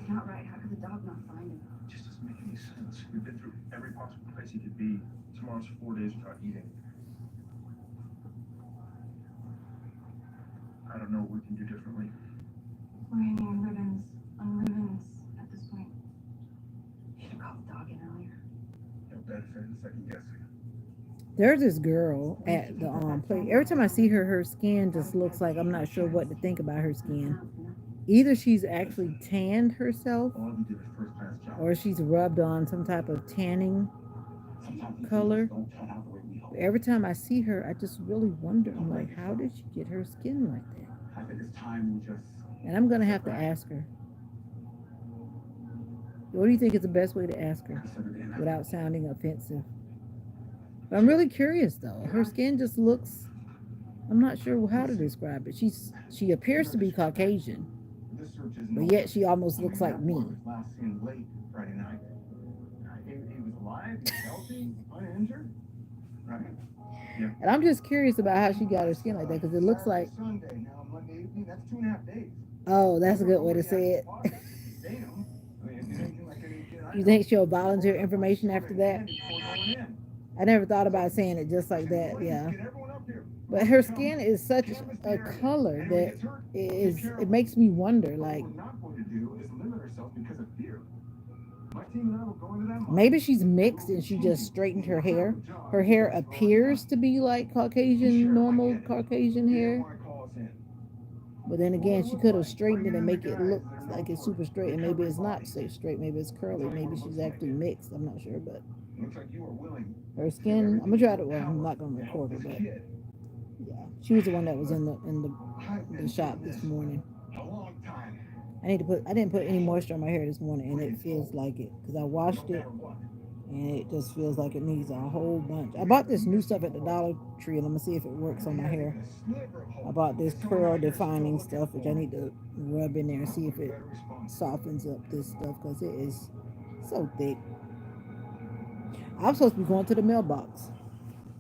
[SPEAKER 2] not right. How could the dog not find him?
[SPEAKER 3] It just doesn't make any sense. We've been through every possible place he could be. Tomorrow's 4 days without eating. I don't know what we can do differently.
[SPEAKER 2] We're hanging on ribbons at this point. You should have called the dog in earlier.
[SPEAKER 3] No benefit in second guessing.
[SPEAKER 1] There's this girl at the play. Every time I see her, her skin just looks like I'm not sure what to think about her skin. Either she's actually tanned herself,
[SPEAKER 3] All we did was first class job.
[SPEAKER 1] or she's rubbed on some type of tanning color. Every time I see her, I just really wonder. I'm like, how did she get her skin like that?
[SPEAKER 3] I think it's time we just.
[SPEAKER 1] And I'm gonna have to ask her. What do you think is the best way to ask her without sounding offensive? But I'm really curious though. Her skin just looks. I'm not sure how to describe it. She appears to be Caucasian, but yet she almost looks like me.
[SPEAKER 3] Last seen late Friday night. He was alive, he was healthy, uninjured. Right?
[SPEAKER 1] And I'm just curious about how she got her skin like that because it looks like.
[SPEAKER 3] Sunday, now Monday evening, that's 2.5 days.
[SPEAKER 1] Oh, that's a good way to say it. You think she'll volunteer information after that? I never thought about saying it just like that, yeah. But her skin is such a color that it makes me wonder, like, maybe she's mixed and she just straightened her hair. Her hair appears to be like Caucasian, normal Caucasian hair. But then again, she could have straightened it and make it look like it's super straight, and maybe it's not so straight. Maybe it's curly. Maybe she's actually mixed. I'm not sure, but her skin. I'm gonna try to. Well, I'm not gonna record her, but yeah, she was the one that was in the shop this morning. I didn't put any moisture on my hair this morning, and it feels like it because I washed it. And it just feels like it needs a whole bunch. I bought this new stuff at the Dollar Tree, and I'm gonna see if it works on my hair. I bought this curl defining stuff, which I need to rub in there and see if it softens up this stuff because it is so thick. I'm supposed to be going to the mailbox.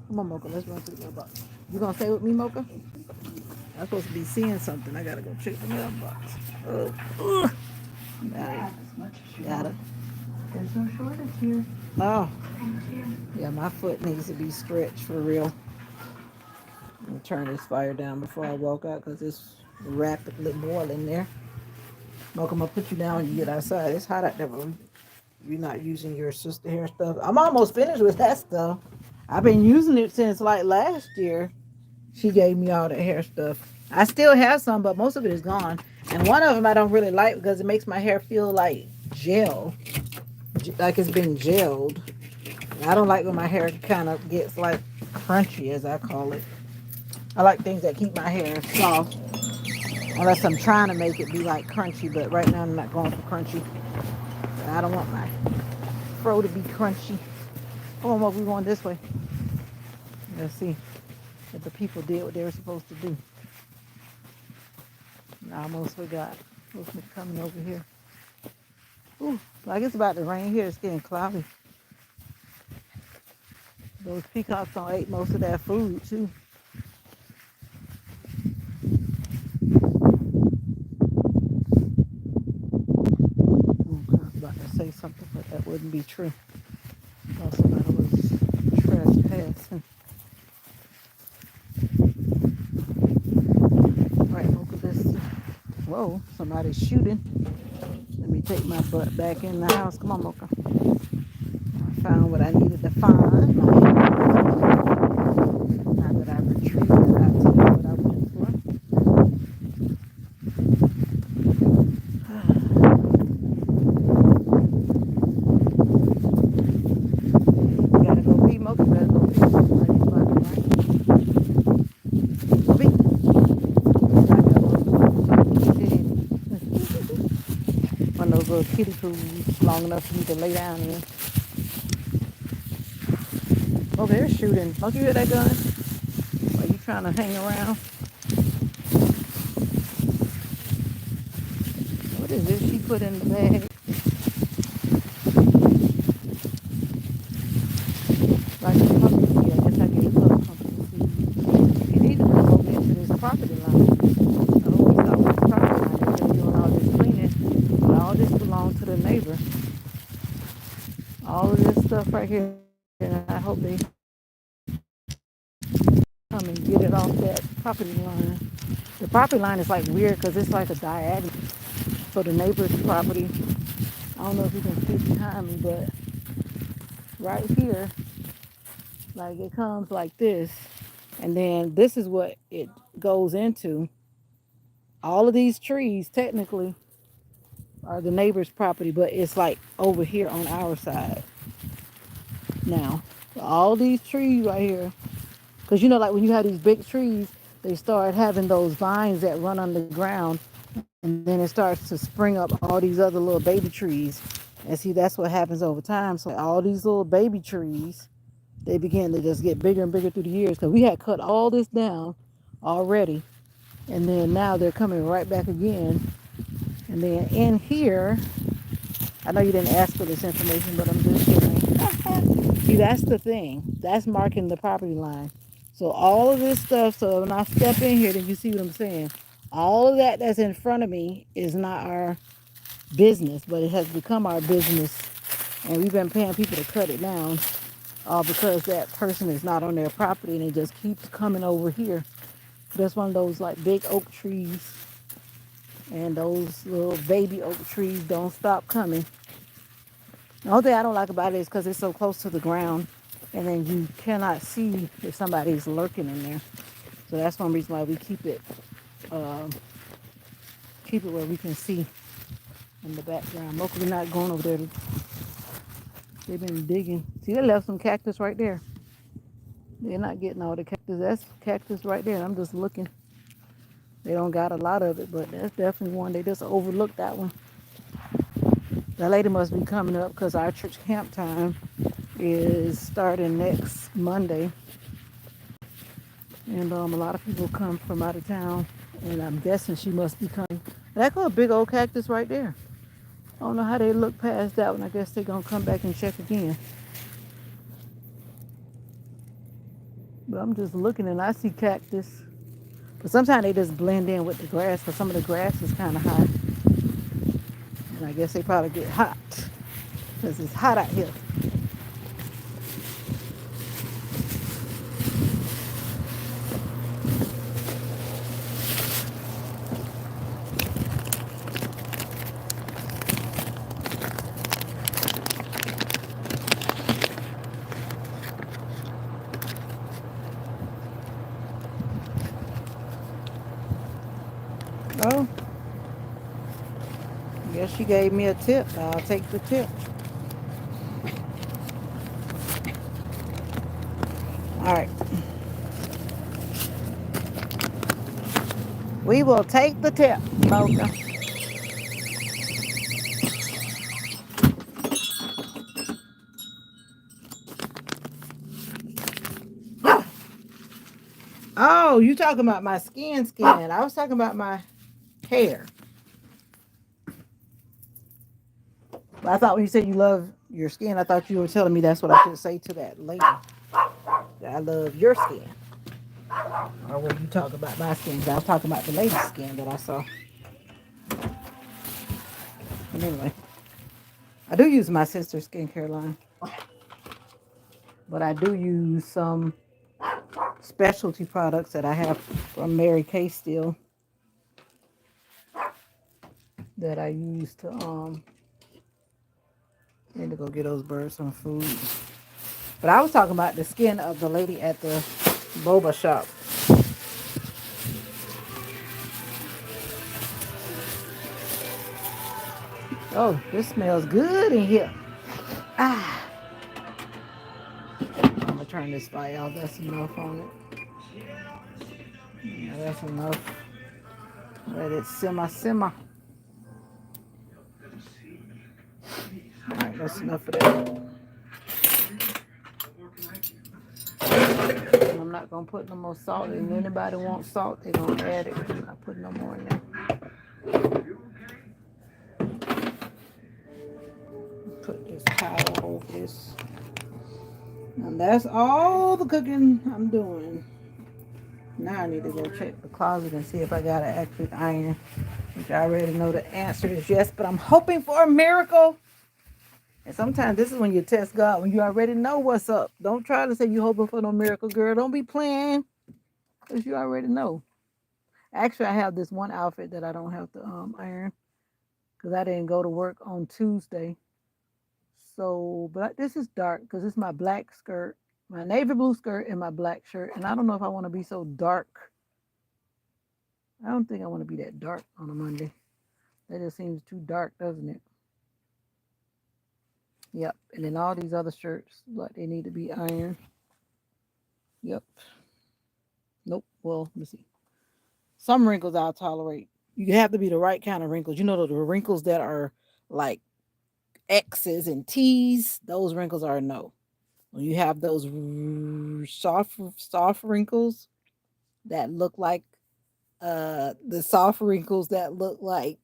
[SPEAKER 1] Come on, Mocha, let's run to the mailbox. You gonna stay with me, Mocha? I'm supposed to be seeing something. I gotta go check the mailbox. Got it.
[SPEAKER 2] There's no shortage here.
[SPEAKER 1] Oh,
[SPEAKER 2] Thank you.
[SPEAKER 1] yeah, my foot needs to be stretched for real. I'm gonna turn this fire down before I walk out because it's rapidly boiling there. Mocha, I'm gonna put you down when you get outside. It's hot out there, but you're not using your sister hair stuff. I'm almost finished with that stuff. I've been using it since like last year. She gave me all the hair stuff. I still have some, but most of it is gone. And one of them I don't really like because it makes my hair feel like gel. Like it's been gelled. I don't like when my hair kind of gets like crunchy, as I call it. I like things that keep my hair soft. Unless I'm trying to make it be like crunchy, but right now I'm not going for crunchy. I don't want my fro to be crunchy. Oh, what we going this way? Let's see if the people did what they were supposed to do. I almost forgot. Supposed to be coming over here. Ooh, like it's about to rain here. It's getting cloudy. Those peacocks don't ate most of their food too. I was about to say something, but that wouldn't be true. I thought somebody was trespassing. All right, look at this. Whoa, somebody's shooting. Let me take my butt back in the house. Come on, Mocha. I found what I needed to find. Now that I retrieved it, I'll tell you what I went for. You gotta go pee, Mocha. You gotta go pee. Right, go pee. One of those little kiddie pools long enough for you to lay down in. Oh, they're shooting. Don't you hear that gun? Are you trying to hang around? What is this she put in the bag? Like a pumpkin seed. I guess I gave her a pumpkin seed. You need to come over into this property line. I hope we stop with this property line. They're doing all this cleaning. But all this belongs to the neighbor. All of this stuff right here. And I hope they come and get it off that property line. The property line is like weird because it's like a diagonal. So the neighbor's property, I don't know if you can see behind me, but right here, like it comes like this. And then this is what it goes into. All of these trees technically are the neighbor's property, but it's like over here on our side now. All these trees right here, because you know, like when you have these big trees, they start having those vines that run underground, and then it starts to spring up all these other little baby trees. And see, that's what happens over time. So all these little baby trees, they begin to just get bigger and bigger through the years. Because we had cut all this down already, and then now they're coming right back again. And then in here, I know you didn't ask for this information, but I'm just sharing. See, that's the thing. That's marking the property line. So all of this stuff, so when I step in here, then you see what I'm saying. All of that that's in front of me is not our business, but it has become our business. And we've been paying people to cut it down because that person is not on their property and it just keeps coming over here. That's one of those like big oak trees. And those little baby oak trees don't stop coming. The only thing I don't like about it is because it's so close to the ground, and then you cannot see if somebody's lurking in there. So that's one reason why we uh, keep it where we can see in the background. Locally not going over there. They've been digging. See, they left some cactus right there. They're not getting all the cactus. That's cactus right there. I'm just looking. They don't got a lot of it, but that's definitely one. They just overlooked that one. That lady must be coming up because our church camp time is starting next Monday. And a lot of people come from out of town. And I'm guessing she must be coming. That's a big old cactus right there. I don't know how they look past that one. I guess they're going to come back and check again. But I'm just looking and I see cactus. But sometimes they just blend in with the grass because some of the grass is kind of high. And I guess they probably get hot because it's hot out here. Oh, I guess she gave me a tip. I'll take the tip. All right. We will take the tip, Mocha. Oh, you talking about my skin. I was talking about my hair. But I thought when you said you love your skin, I thought you were telling me that's what I should say to that lady. That I love your skin. Or when you talk about my skin, I was talking about the lady's skin that I saw. But anyway, I do use my sister's skincare line. But I do use some specialty products that I have from Mary Kay still that I use to need to go get those birds some food. But I was talking about the skin of the lady at the boba shop. Oh, this smells good in here. Ah, I'm gonna turn this fire off. That's enough on it. Yeah, that's enough. Let it simmer. All right, that's enough of that. I'm not gonna put no more salt in. If anybody wants salt, they're gonna add it. I'm not putting no more in there. Put this towel over this. And that's all the cooking I'm doing. Now I need to go check the closet and see if I got an active iron, which I already know the answer is yes, but I'm hoping for a miracle. And sometimes this is when you test God, when you already know what's up. Don't try to say you hoping for no miracle, girl. Don't be playing, because you already know. Actually, I have this one outfit that I don't have to iron because I didn't go to work on Tuesday. So, but this is dark because it's my black skirt, my navy blue skirt, and my black shirt. And I don't know if I want to be so dark. I don't think I want to be that dark on a Monday. That just seems too dark, doesn't it? Yep. And then all these other shirts, like they need to be ironed. Yep. Nope. Well, let me see. Some wrinkles I'll tolerate. You have to be the right kind of wrinkles. You know, the wrinkles that are like X's and T's, those wrinkles are a no. When you have those soft wrinkles that look like the soft wrinkles that look like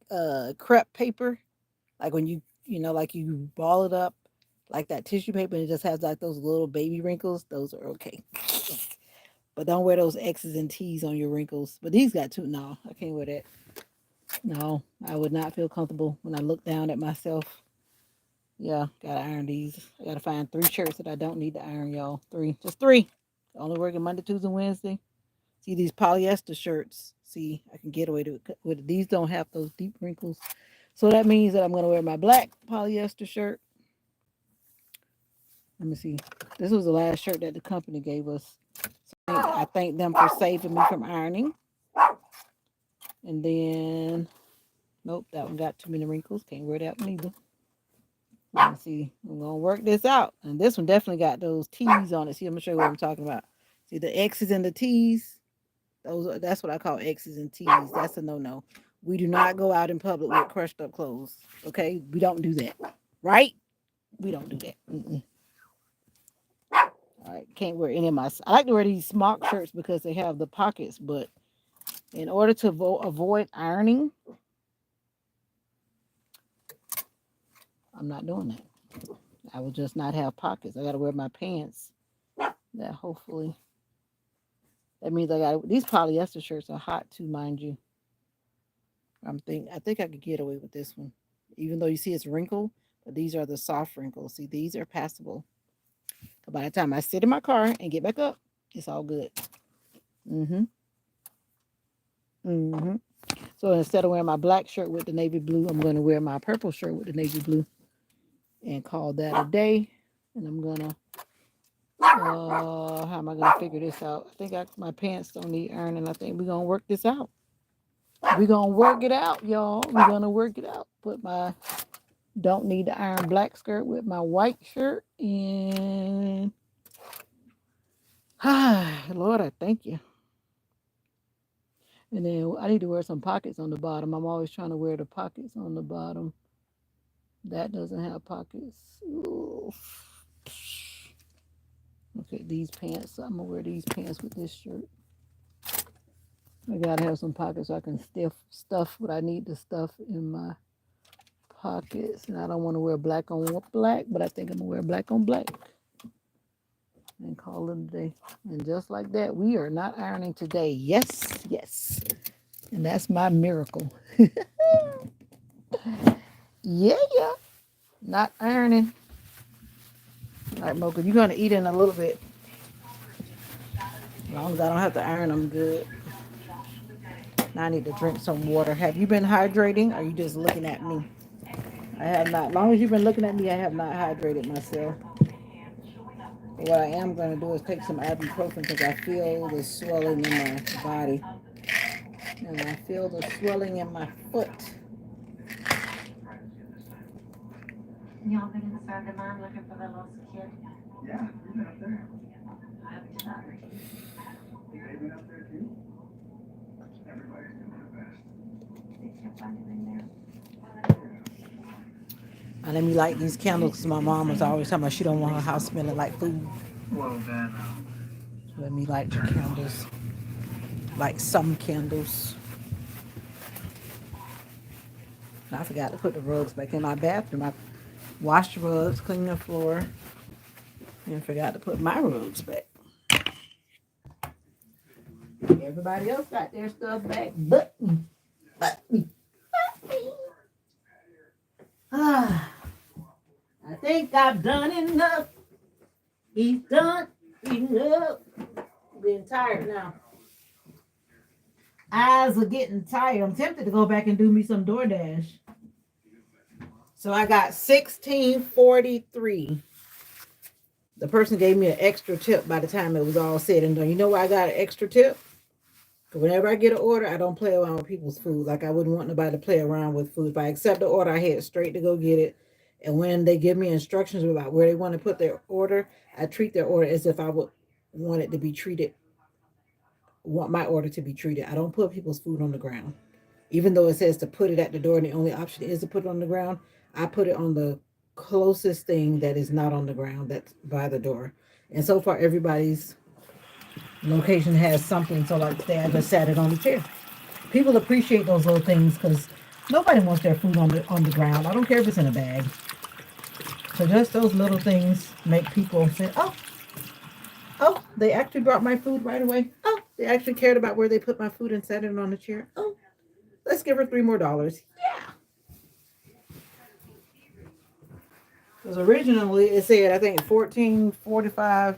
[SPEAKER 1] crepe paper, like when like you ball it up like that tissue paper and it just has like those little baby wrinkles, those are okay. But don't wear those X's and T's on your wrinkles. But these got two. No, I can't wear that. No, I would not feel comfortable when I look down at myself. Yeah, gotta iron these. I gotta find 3 shirts that I don't need to iron, y'all. 3, just 3. Only working Monday, Tuesday, Wednesday. See these polyester shirts. See, I can get away with it. These don't have those deep wrinkles. So that means that I'm gonna wear my black polyester shirt. Let me see. This was the last shirt that the company gave us. So I thank them for saving me from ironing. And then, nope, that one got too many wrinkles. Can't wear that one either. Let me see. I'm gonna work this out. And this one definitely got those T's on it. See, I'm gonna show you what I'm talking about. See the X's and the T's? That's what I call X's and T's. That's a no-no. We do not go out in public with crushed up clothes. Okay? We don't do that. Right? We don't do that. Mm-mm. All right. Can't wear any of my. I like to wear these smock shirts because they have the pockets, but in order to avoid ironing, I'm not doing that. I will just not have pockets. I got to wear my pants. That hopefully. That means I got these polyester shirts are hot too, mind you. I think I could get away with this one. Even though you see it's wrinkled, but these are the soft wrinkles. See, these are passable. By the time I sit in my car and get back up, it's all good. Mm-hmm. Mm-hmm. So instead of wearing my black shirt with the navy blue, I'm going to wear my purple shirt with the navy blue and call that a day. And I'm gonna how am I gonna figure this out? I think my pants don't need ironing. I think we're gonna work this out. We're gonna work it out, y'all. We're gonna work it out. Put my don't need to iron black skirt with my white shirt and Lord, I thank you. And then I need to wear some pockets on the bottom. I'm always trying to wear the pockets on the bottom. That doesn't have pockets. Ooh. Okay, these pants. I'm gonna wear these pants with this shirt. I gotta have some pockets so I can stuff what I need to stuff in my pockets. And I don't want to wear black on black, but I think I'm gonna wear black on black and call it a day. And just like that, we are not ironing today. Yes, yes. And that's my miracle. Yeah, yeah. Not ironing. All right, Mocha, you're gonna eat in a little bit. As long as I don't have to iron, I'm good. Now I need to drink some water. Have you been hydrating? Or are you just looking at me? I have not. As long as you've been looking at me, I have not hydrated myself. But what I am going to do is take some ibuprofen because I feel the swelling in my body. And I feel the swelling in my foot.
[SPEAKER 2] Y'all been inside the mine looking for the lost kid?
[SPEAKER 4] Yeah, we've been up there.
[SPEAKER 2] I haven't done that.
[SPEAKER 4] They've been up there too. Everybody's doing their best.
[SPEAKER 2] They can't find him in there.
[SPEAKER 1] And let me light these candles because my mom was always talking about she don't want her house smelling like food.
[SPEAKER 4] Well then,
[SPEAKER 1] Let me light the candles. Like some candles. And I forgot to put the rugs back in my bathroom. I washed the rugs, cleaned the floor, and forgot to put my rugs back. Everybody else got their stuff back but me. But me. But me. Ah, I think I've done enough. He's done enough. I'm getting tired now. Eyes are getting tired. I'm tempted to go back and do me some DoorDash. So I got $16.43. The person gave me an extra tip by the time it was all said and done. You know why I got an extra tip? Because whenever I get an order, I don't play around with people's food. Like I wouldn't want nobody to play around with food. If I accept the order, I head straight to go get it. And when they give me instructions about where they want to put their order, I treat their order as if I would want it to be treated, want my order to be treated. I don't put people's food on the ground. Even though it says to put it at the door and the only option is to put it on the ground, I put it on the closest thing that is not on the ground, that's by the door. And so far, everybody's location has something. So like today, I just sat it on the chair. People appreciate those little things because nobody wants their food on the ground. I don't care if it's in a bag. So just those little things make people say, "Oh, oh, they actually brought my food right away. Oh, they actually cared about where they put my food and sat it on the chair. Oh, let's give her $3 more. Yeah." Because originally it said, I think 14.45,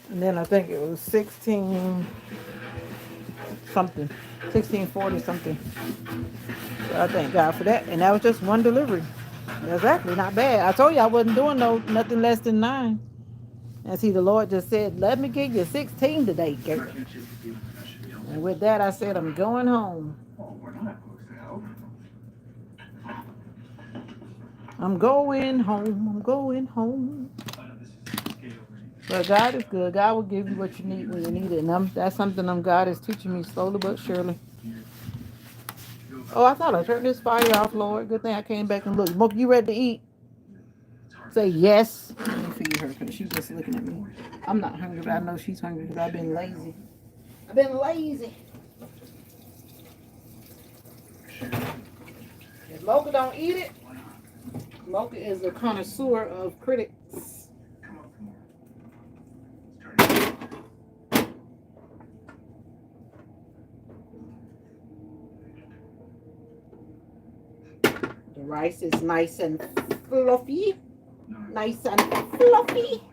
[SPEAKER 1] and then I think it was 16 something, 16.40 something. So I thank God for that. And that was just one delivery. That's actually not bad. I told you I wasn't doing nothing less than 9. And see, the Lord just said, let me give you 16 today, girl. And with that, I said, I'm going home.
[SPEAKER 4] oh, we're not opposed to help.
[SPEAKER 1] I'm going home. I'm going home.
[SPEAKER 4] I know this is scale right.
[SPEAKER 1] But God is good. God will give you what you need when you need it. And that's something God is teaching me slowly but surely. Oh, I thought I turned this fire off, Lord. Good thing I came back and looked. Moke, you ready to eat? Say yes. Let me feed her because she's just looking at me. I'm not hungry, but I know she's hungry because I've been lazy. I've been lazy. If Mocha don't eat it, Mocha is a connoisseur of critics.
[SPEAKER 4] Come on, come on.
[SPEAKER 1] The rice is nice and fluffy. Nice and fluffy.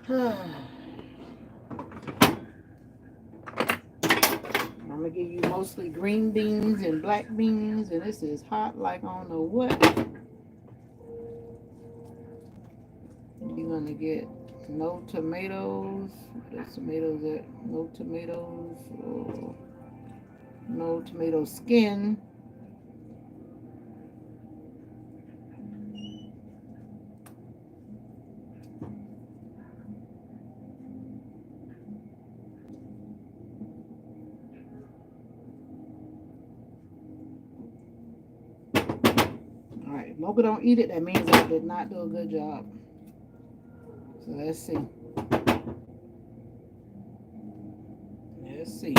[SPEAKER 1] I'm gonna give you mostly green beans and black beans, and this is hot like on the what? You're gonna get no tomatoes. There's tomatoes at no tomatoes. Or no tomato skin. Mocha don't eat it, that means I did not do a good job. So let's see. Let's see.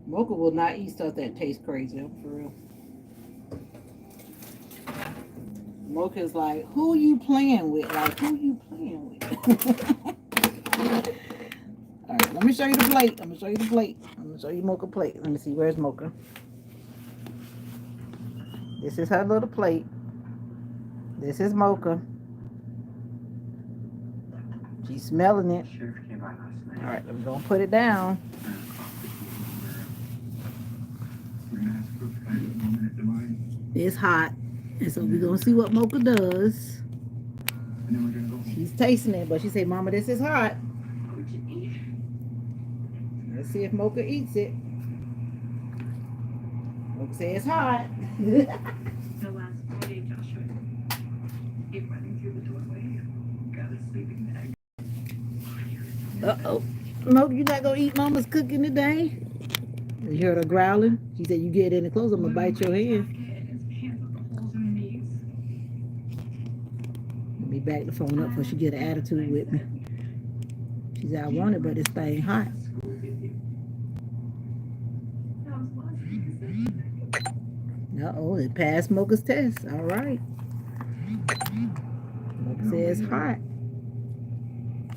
[SPEAKER 1] Mocha will not eat stuff that tastes crazy, for real. Mocha's like, who you playing with? Like, who you playing with? All right, let me show you the plate. I'm gonna show you the plate. I'm gonna show you Mocha plate. Let me see, where's Mocha? This is her little plate. This is Mocha. She's smelling it.
[SPEAKER 3] Sheriff came by last night.
[SPEAKER 1] All right, I'm gonna put it down.
[SPEAKER 3] We're gonna have to cook the moment at the mine,
[SPEAKER 1] It's hot, and so we're gonna see what Mocha does.
[SPEAKER 3] and then we're gonna go.
[SPEAKER 1] She's tasting it, but she said, "Mama, this is hot."
[SPEAKER 2] Would you eat?
[SPEAKER 1] Let's see if Mocha eats it. Mocha says it's hot.
[SPEAKER 2] The last Friday, Joshua came running through the doorway, got a sleeping bag.
[SPEAKER 1] Uh-oh. Mocha, you not gonna eat Mama's cooking today? You heard her growling? She said, you get any clothes, I'm gonna bite your hand.
[SPEAKER 2] His hands with the holes in the knees.
[SPEAKER 1] Let me back the phone up before she get an attitude with me. She said, I want it, but this thing hot. Uh-oh, it passed Mocha's test. All right. Mocha says hot.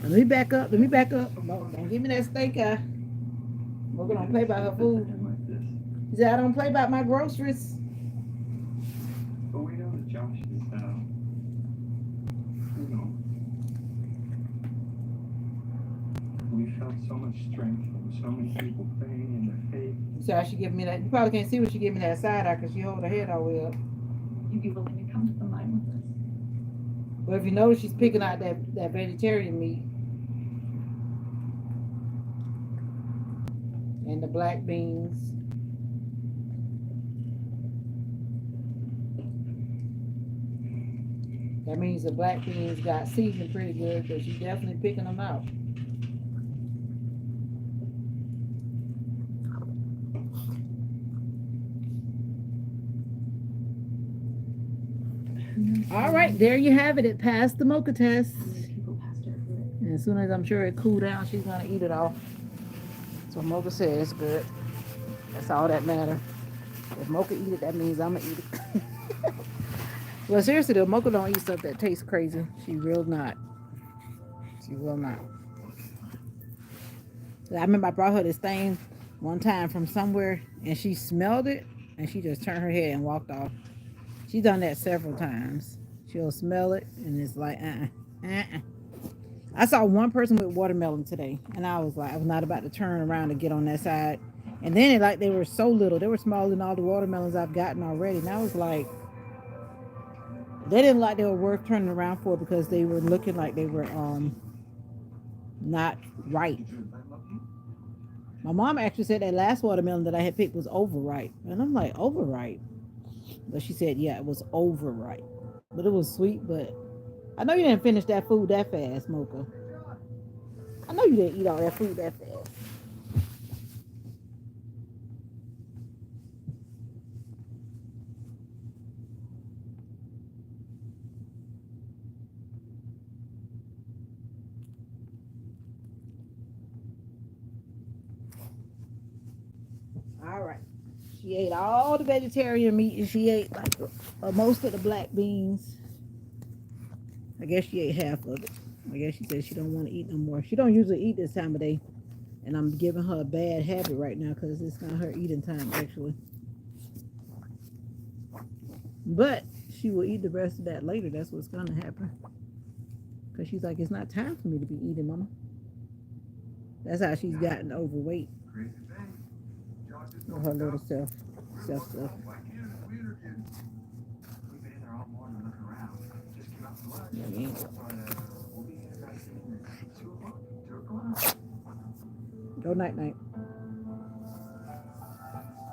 [SPEAKER 1] Let me back up. Let me back up. Don't give me that steak eye. Mocha don't play by her food. She said, I don't play by my groceries.
[SPEAKER 3] But we know that Josh is, you know, we felt so much strength from so many people praying in their faith.
[SPEAKER 1] So she give me that. You probably can't see what she give me that side eye because she hold her head all the way up.
[SPEAKER 2] You'd be willing to come to the mine with us?
[SPEAKER 1] But if you notice, she's picking out that vegetarian meat. And the black beans. That means the black beans got seasoned pretty good because she's definitely picking them out. All right, there you have it. It passed the Mocha test. And as soon as I'm sure it cooled down, she's gonna eat it all. So Mocha said it's good. That's all that matters. If Mocha eat it, that means I'm gonna eat it. Well, seriously though, Mocha don't eat stuff that tastes crazy. She will not. She will not. I remember I brought her this thing one time from somewhere, and she smelled it, and she just turned her head and walked off. She's done that several times. She'll smell it, and it's like, I saw one person with watermelon today, and I was like, I was not about to turn around to get on that side. And then it, like, they were so little. They were smaller than all the watermelons I've gotten already. And I was like, they didn't like they were worth turning around for because they were looking like they were not right. My mom actually said that last watermelon that I had picked was overripe. And I'm like, overripe? But she said, yeah, it was overripe. But it was sweet, but I know you didn't finish that food that fast, Mocha. I know you didn't eat all that food that fast. All right. She ate all the vegetarian meat and she ate like most of the black beans. I guess she ate half of it. I guess she said she don't want to eat no more. She don't usually eat this time of day. And I'm giving her a bad habit right now because it's not her eating time actually. But she will eat the rest of that later. That's what's going to happen. Because she's like, it's not time for me to be eating, Mama. That's how she's gotten overweight. With her little self stuff. Go night night.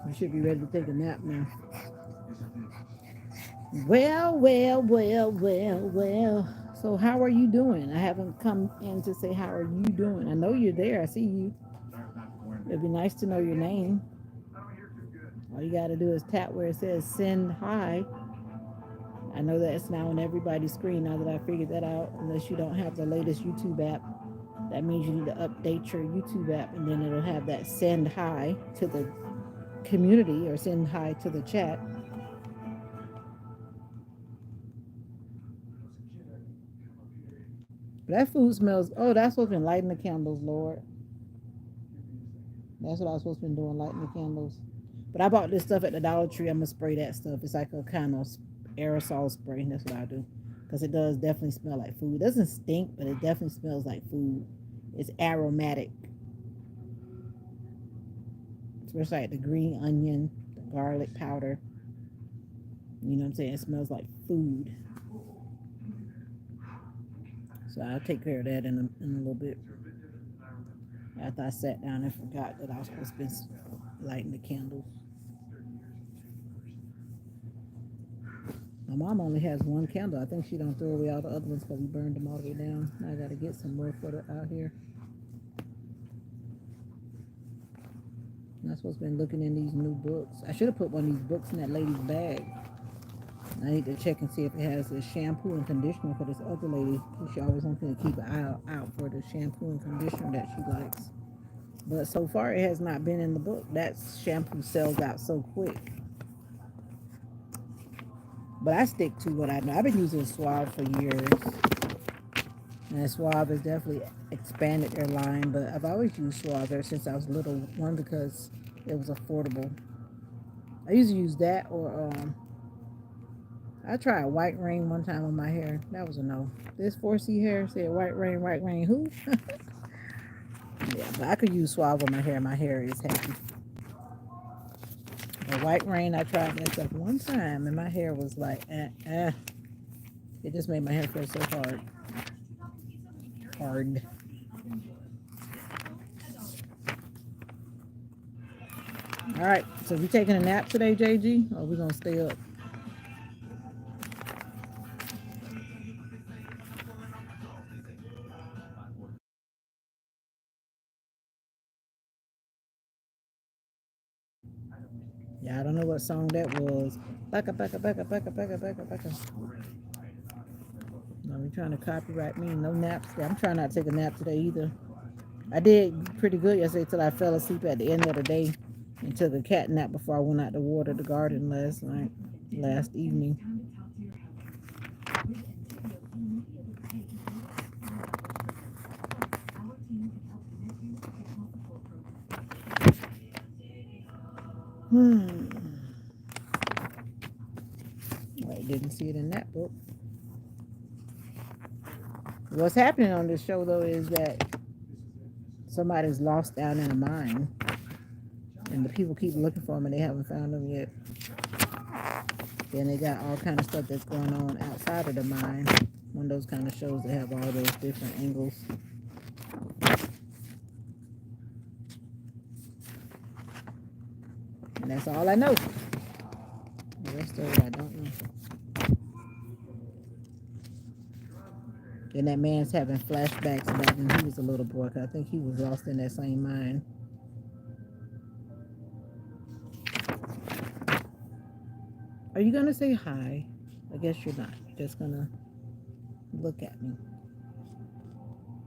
[SPEAKER 1] We should be ready to take a nap now. Well. So how are you doing? I haven't come in to say how are you doing. I know you're there. I see you. It'd be nice to know your name. All you got to do is tap where it says send hi. I know that it's now on everybody's screen now that I figured that out, unless you don't have the latest YouTube app. That means you need to update your YouTube app, and then it'll have that send hi to the community or send hi to the chat. But that food smells. Oh, that's what's been lighting the candles, Lord. That's what I was supposed to be doing, lighting the candles. But I bought this stuff at the Dollar Tree. I'm gonna spray that stuff. It's like a kind of aerosol spray. That's what I do, because it does definitely smell like food. It doesn't stink, but it definitely smells like food. It's aromatic, especially like the green onion, the garlic powder. You know what I'm saying? It smells like food. So I'll take care of that in a little bit. After I sat down and forgot that I was supposed to be lighting the candles. My mom only has one candle. I think she don't throw away all the other ones because we burned them all the way down. Now I got to get some more for the out here. I'm not supposed to be looking in these new books. I should have put one of these books in that lady's bag. I need to check and see if it has a shampoo and conditioner for this other lady. She always wants me to keep an eye out for the shampoo and conditioner that she likes. But so far, it has not been in the book. That shampoo sells out so quick. But I stick to what I know. I've been using Suave for years. And Suave has definitely expanded their line. But I've always used Suave ever since I was little. One, because it was affordable. I usually use that or I tried White Rain one time on my hair. That was a no. This 4C hair said White Rain, who? Yeah, but I could use Suave on my hair. My hair is happy. The White Rain, I tried that stuff one time, and my hair was like, It just made my hair feel so hard. Hard. All right, so we taking a nap today, JG, or we gonna stay up? Yeah, I don't know what song that was. Baka. No, we trying to copyright me. No naps. I'm trying not to take a nap today either. I did pretty good yesterday till I fell asleep at the end of the day and took a cat nap before I went out to water the garden last evening. I didn't see it in that book. What's happening on this show though is that somebody's lost down in a mine, and the people keep looking for them and they haven't found them yet. Then they got all kind of stuff that's going on outside of the mine. One of those kind of shows that have all those different angles. And that's all I know. The rest of it I don't know. And that man's having flashbacks about when he was a little boy. 'Cause I think he was lost in that same mine. Are you gonna say hi? I guess you're not. You're just gonna look at me.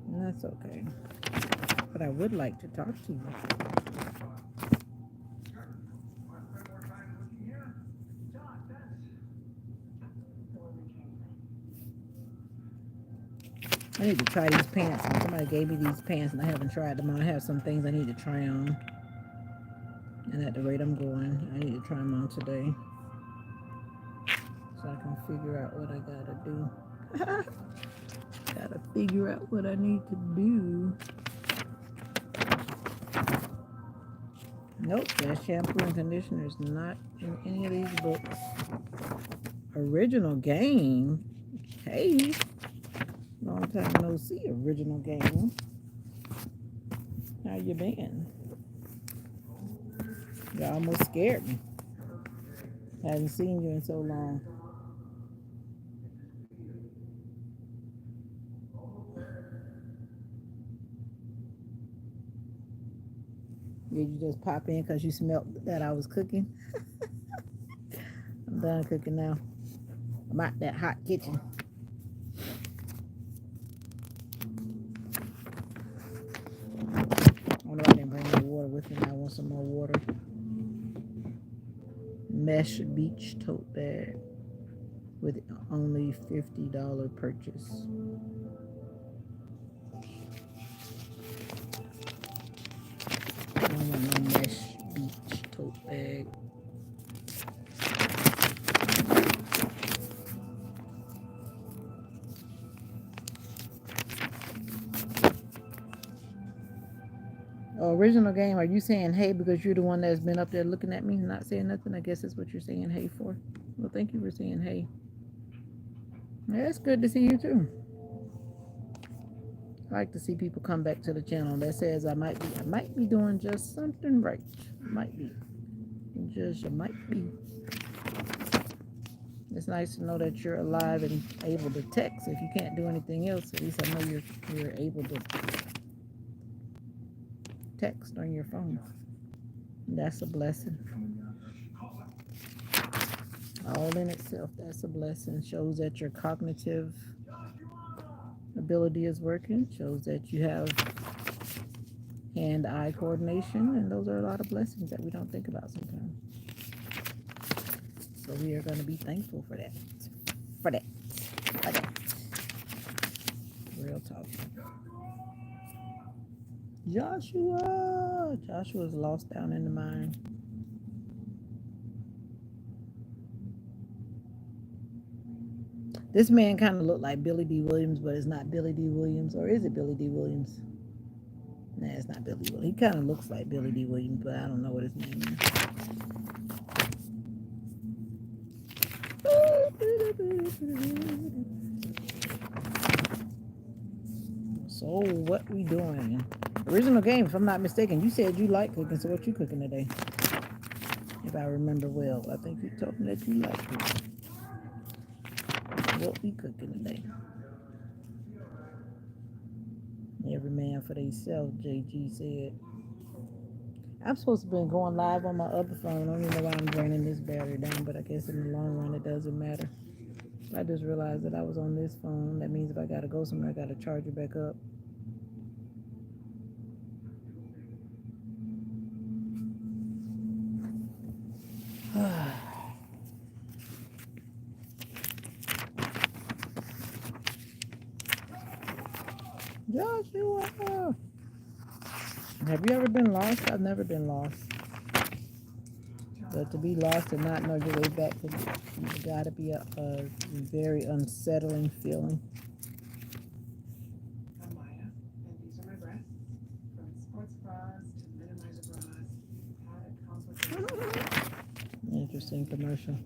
[SPEAKER 1] And that's okay. But I would like to talk to you. I need to try these pants on. Somebody gave me these pants and I haven't tried them on. I have some things I need to try on. And at the rate I'm going, I need to try them on today. So I can figure out what I gotta do. Gotta figure out what I need to do. Nope, that shampoo and conditioner is not in any of these books. Original game? Hey, long time no see, original game. How you been? You almost scared me. Haven't seen you in so long. Did you just pop in because you smelled that I was cooking? I'm done cooking now. I'm out that hot kitchen. I wonder why I didn't bring my water with me. I want some more water. Mesh beach tote bag with only $50 purchase. I don't want no mesh beach tote bag. Oh, original game, are you saying hey because you're the one that's been up there looking at me and not saying nothing? I guess that's what you're saying hey for. Well, thank you for saying hey. Yeah, it's good to see you too. I like to see people come back to the channel. That says I might be doing just something right. Might be. Just you might be. It's nice to know that you're alive and able to text. If you can't do anything else, at least I know you're able to text on your phone. That's a blessing. All in itself, that's a blessing. Shows that your cognitive ability is working. Shows that you have hand-eye coordination, and those are a lot of blessings that we don't think about sometimes. So we are going to be thankful for that. For that. For that. Real talk. Joshua's lost down in the mine. This man kind of looked like Billy D. Williams, but it's not Billy D. Williams. Or is it Billy D. Williams? Nah, it's not Billy Williams. He kind of looks like Billy D. Williams, but I don't know what his name is. So what we doing? Original game, if I'm not mistaken. You said you like cooking, so what you cooking today? If I remember well, I think you told me that you like cooking. What we cooking today? Every man for themselves, JG said. I'm supposed to be going live on my other phone. I don't even know why I'm draining this battery down, but I guess in the long run it doesn't matter. I just realized that I was on this phone. That means if I gotta go somewhere, I gotta charge it back up. Joshua! Have you ever been lost? I've never been lost. But to be lost and not know your way back, it's gotta be a very unsettling feeling.
[SPEAKER 5] I'm Maya, and these are my breasts. From sports bras to minimizer bras, padded complicated.
[SPEAKER 1] Interesting commercial.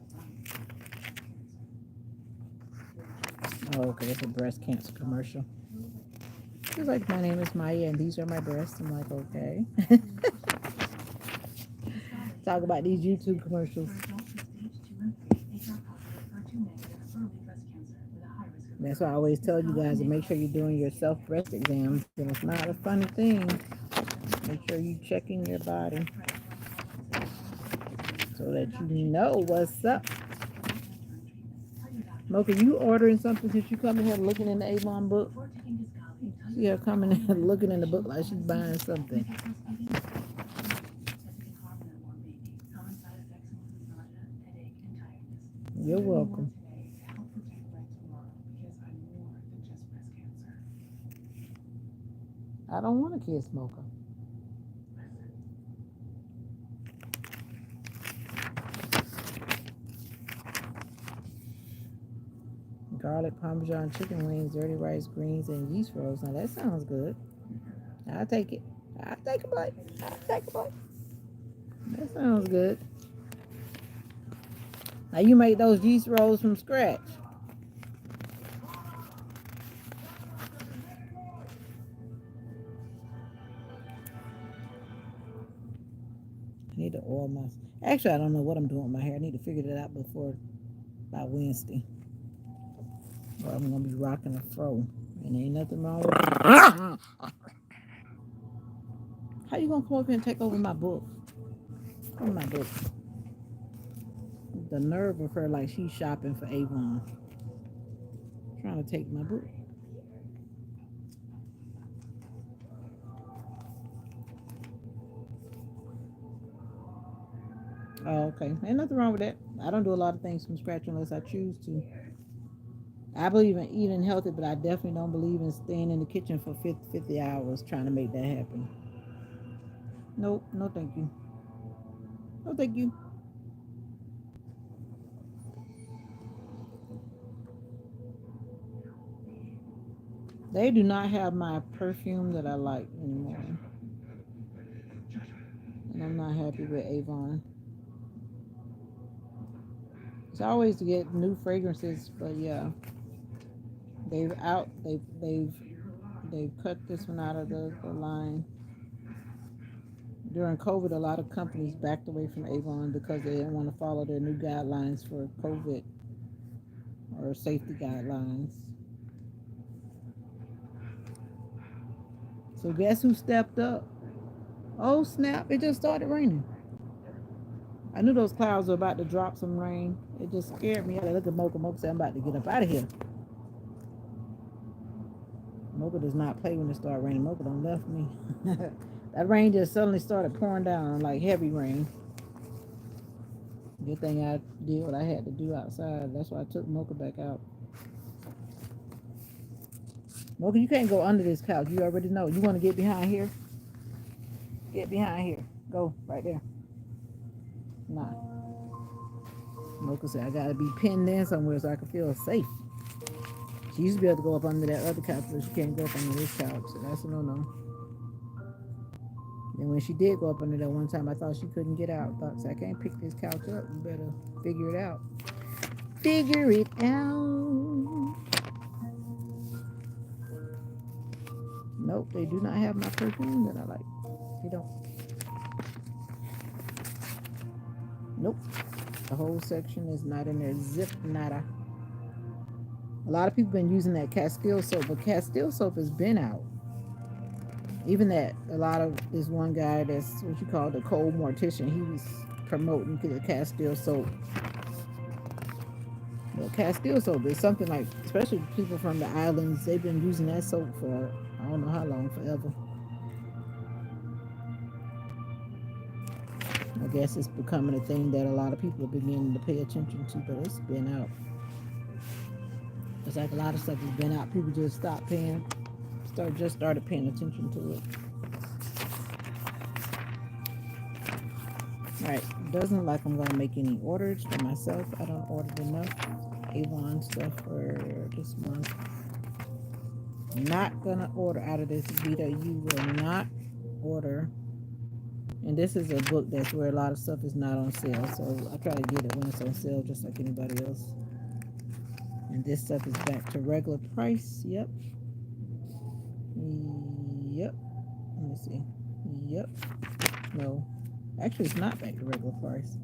[SPEAKER 1] Oh, okay, it's a breast cancer commercial. She's like, my name is Maya, and these are my breasts. I'm like, okay. Talk about these YouTube commercials. That's why I always tell you guys to make sure you're doing your self-breast exams. And it's not a funny thing. Make sure you're checking your body so that you know what's up. Mocha, you ordering something since you coming here looking in the Avon book? See her coming in looking in the book like she's buying something. You're welcome. I don't want a kid smoker. Garlic Parmesan chicken wings, dirty rice, greens, and yeast rolls. Now that sounds good. I'll take it. I'll take a bite. I'll take a bite. That sounds good. Now you make those yeast rolls from scratch. I need to oil my. Actually, I don't know what I'm doing with my hair. I need to figure that out by Wednesday. Or I'm gonna be rocking a fro, and ain't nothing wrong with it. How you gonna come up here and take over my book? Come on, my book. The nerve of her, like she's shopping for Avon, trying to take my book. Oh, okay. Ain't nothing wrong with that. I don't do a lot of things from scratch unless I choose to. I believe in eating healthy, but I definitely don't believe in staying in the kitchen for 50 hours trying to make that happen. Nope, no thank you. No thank you. They do not have my perfume that I like anymore. And I'm not happy with Avon. It's always to get new fragrances, but yeah, they've cut this one out of the line. During COVID, a lot of companies backed away from Avon because they didn't want to follow their new guidelines for COVID or safety guidelines. So guess who stepped up? Oh snap! It just started raining. I knew those clouds were about to drop some rain. It just scared me. I looked at Mocha. Mocha said, "I'm about to get up out of here." Mocha does not play when it starts raining. Mocha don't left me. That rain just suddenly started pouring down like heavy rain. Good thing I did what I had to do outside. That's why I took Mocha back out. Mocha, you can't go under this couch. You already know. You want to get behind here? Get behind here. Go right there. Nah. Mocha said I gotta be pinned in somewhere so I can feel safe. She used to be able to go up under that other couch, but she can't go up under this couch. So that's a no-no. And when she did go up under that one time, I thought she couldn't get out. I thought, so I can't pick this couch up. You better figure it out. Figure it out. Nope, they do not have my perfume that I like. They don't. Nope. The whole section is not in there. Zip nada. A lot of people been using that Castile soap, but Castile soap has been out. Even that, a lot of this one guy that's what you call the cold mortician, he was promoting the Castile soap. But Castile soap is something like, especially people from the islands, they've been using that soap for I don't know how long, forever. I guess it's becoming a thing that a lot of people are beginning to pay attention to, but it's been out. It's like a lot of stuff has been out. People just stopped paying, started paying attention to it. All right, doesn't look like I'm gonna make any orders for myself. I don't order enough Avon stuff for this month. Not gonna order out of this Vita. You will not order. And this is a book that's where a lot of stuff is not on sale. So I try to get it when it's on sale, just like anybody else. And this stuff is back to regular price. Yep. Yep. Let me see. Yep. No. Actually, it's not back to regular price.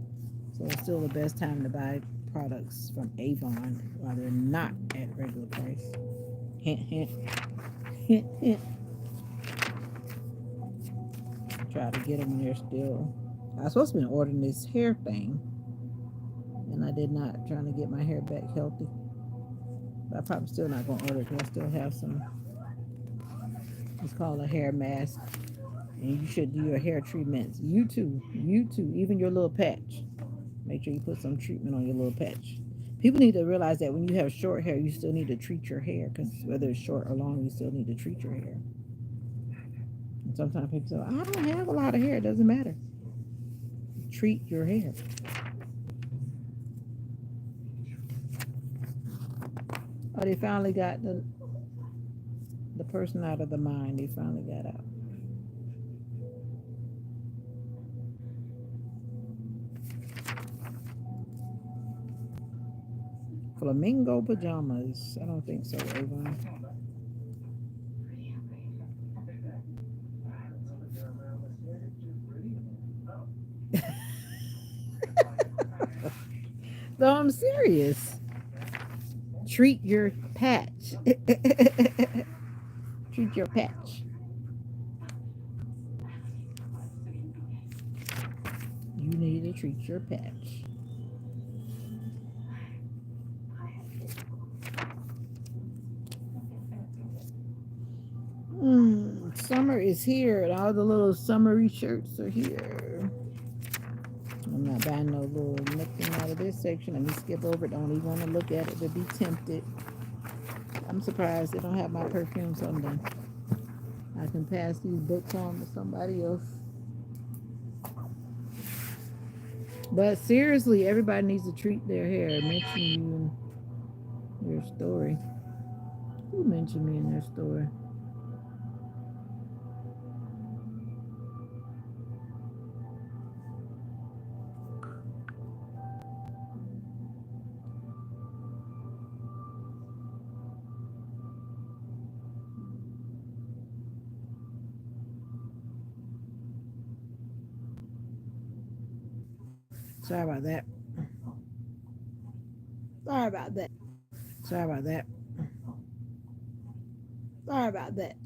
[SPEAKER 1] So it's still the best time to buy products from Avon while they're not at regular price. Hint, hint. Hint, hint. Try to get them when they're still. I was supposed to be ordering this hair thing, and I did not. Trying to get my hair back healthy. But I'm probably still not going to order it because I still have some. It's called a hair mask. And you should do your hair treatments. You too. Even your little patch. Make sure you put some treatment on your little patch. People need to realize that when you have short hair, you still need to treat your hair. Because whether it's short or long, you still need to treat your hair. And sometimes people say, I don't have a lot of hair. It doesn't matter. Treat your hair. Oh, they finally got the person out of the mine. They finally got out. Flamingo pajamas. I don't think so, Avon. No, I'm serious. Treat your patch. Treat your patch. treat your patch. Summer is here, and all the little summery shirts are here. I'm not buying no little nothing out of this section. Let me skip over it. Don't even want to look at it to be tempted. I'm surprised they don't have my perfume someday. I can pass these books on to somebody else. But seriously, everybody needs to treat their hair. Mention you in your story. Who mentioned me in their story? Sorry about that. Sorry about that. Sorry about that. Sorry about that.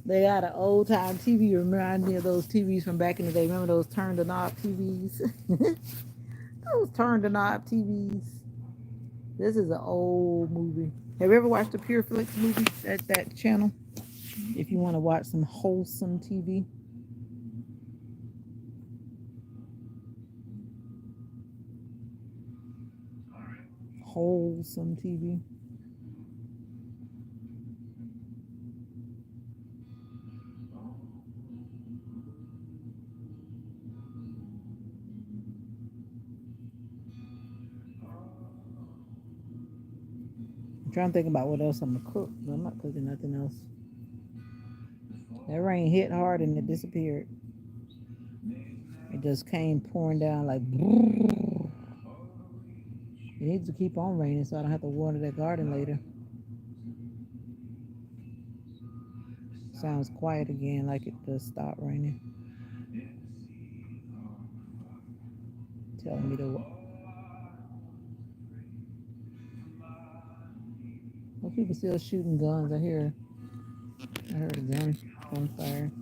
[SPEAKER 1] They got an old time TV. Remind me of those TVs from back in the day. Remember those turn the knob TVs? Those turn the knob TVs. This is an old movie. Have you ever watched the Pure Flix movie? That channel? If you want to watch some wholesome TV. Wholesome TV. I'm trying to think about what else I'm gonna cook, but I'm not cooking nothing else. That rain hit hard and it disappeared. It just came pouring down like. It needs to keep on raining so I don't have to water that garden later. Sounds quiet again, like it just stopped raining. Telling me to. Well, people still shooting guns. I heard a gunfire.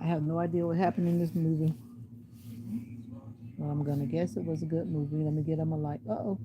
[SPEAKER 1] I have no idea what happened in this movie. Well, I'm gonna guess it was a good movie. Let me get them a like. Uh-oh.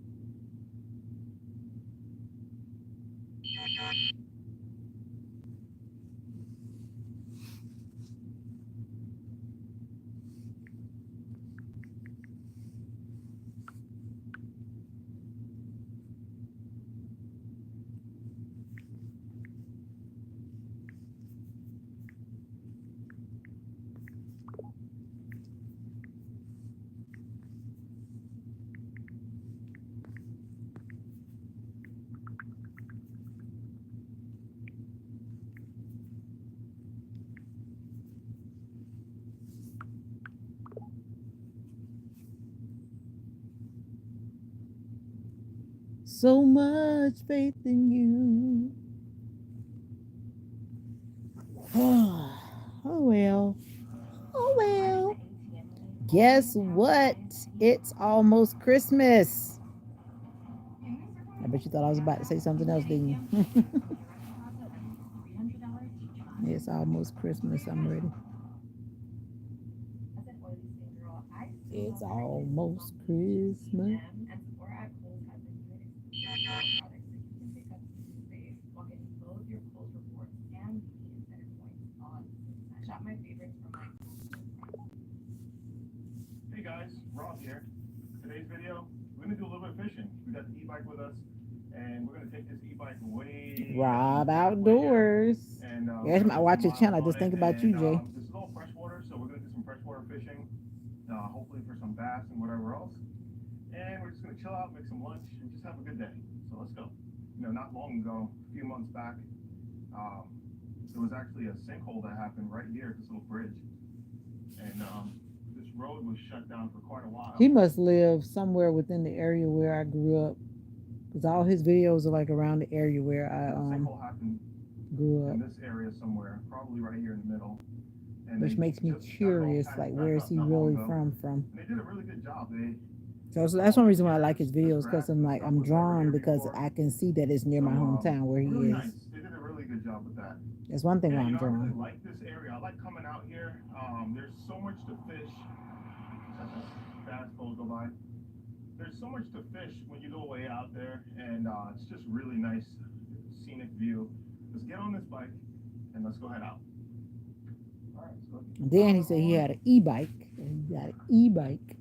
[SPEAKER 1] So much faith in you. Oh well. Oh well. Guess what? It's almost Christmas. I bet you thought I was about to say something else, didn't you? It's almost Christmas. I'm ready. It's almost Christmas.
[SPEAKER 6] Hey guys, Rob here. Today's video, we're gonna do a little bit of fishing. We got the e-bike with us, and we're gonna take this e-bike way
[SPEAKER 1] Rob Outdoors.
[SPEAKER 6] and
[SPEAKER 1] Yes, I watch your channel. I just think about you, Jay.
[SPEAKER 6] this is all freshwater, so we're gonna do some freshwater fishing, hopefully for some bass and whatever else. And we're just gonna chill out, make some lunch, and just have a good day. So let's go. Not long ago, a few months back, there was actually a sinkhole that happened right here at this little bridge, and this road was shut down for quite a while.
[SPEAKER 1] He must live somewhere within the area where I grew up, because all his videos are like around the area where I
[SPEAKER 6] sinkhole happened
[SPEAKER 1] grew up.
[SPEAKER 6] in this area somewhere, probably right here in the middle. And
[SPEAKER 1] Which makes me curious, like where is he really from?
[SPEAKER 6] And they did a really good job.
[SPEAKER 1] So that's one reason why I like his videos, because I'm drawn because I can see that it's near my hometown where he
[SPEAKER 6] really
[SPEAKER 1] is.
[SPEAKER 6] nice. They did a really good job with that.
[SPEAKER 1] That's one thing
[SPEAKER 6] Yeah,
[SPEAKER 1] I'm
[SPEAKER 6] I really
[SPEAKER 1] doing.
[SPEAKER 6] like this area. I like coming out here. There's so much to fish. Let the bass boat go by. There's so much to fish when you go way out there, and it's just really nice scenic view. Let's get on this bike and let's go head out. All right, let's go.
[SPEAKER 1] And then he said he had an e-bike. And he got an e-bike.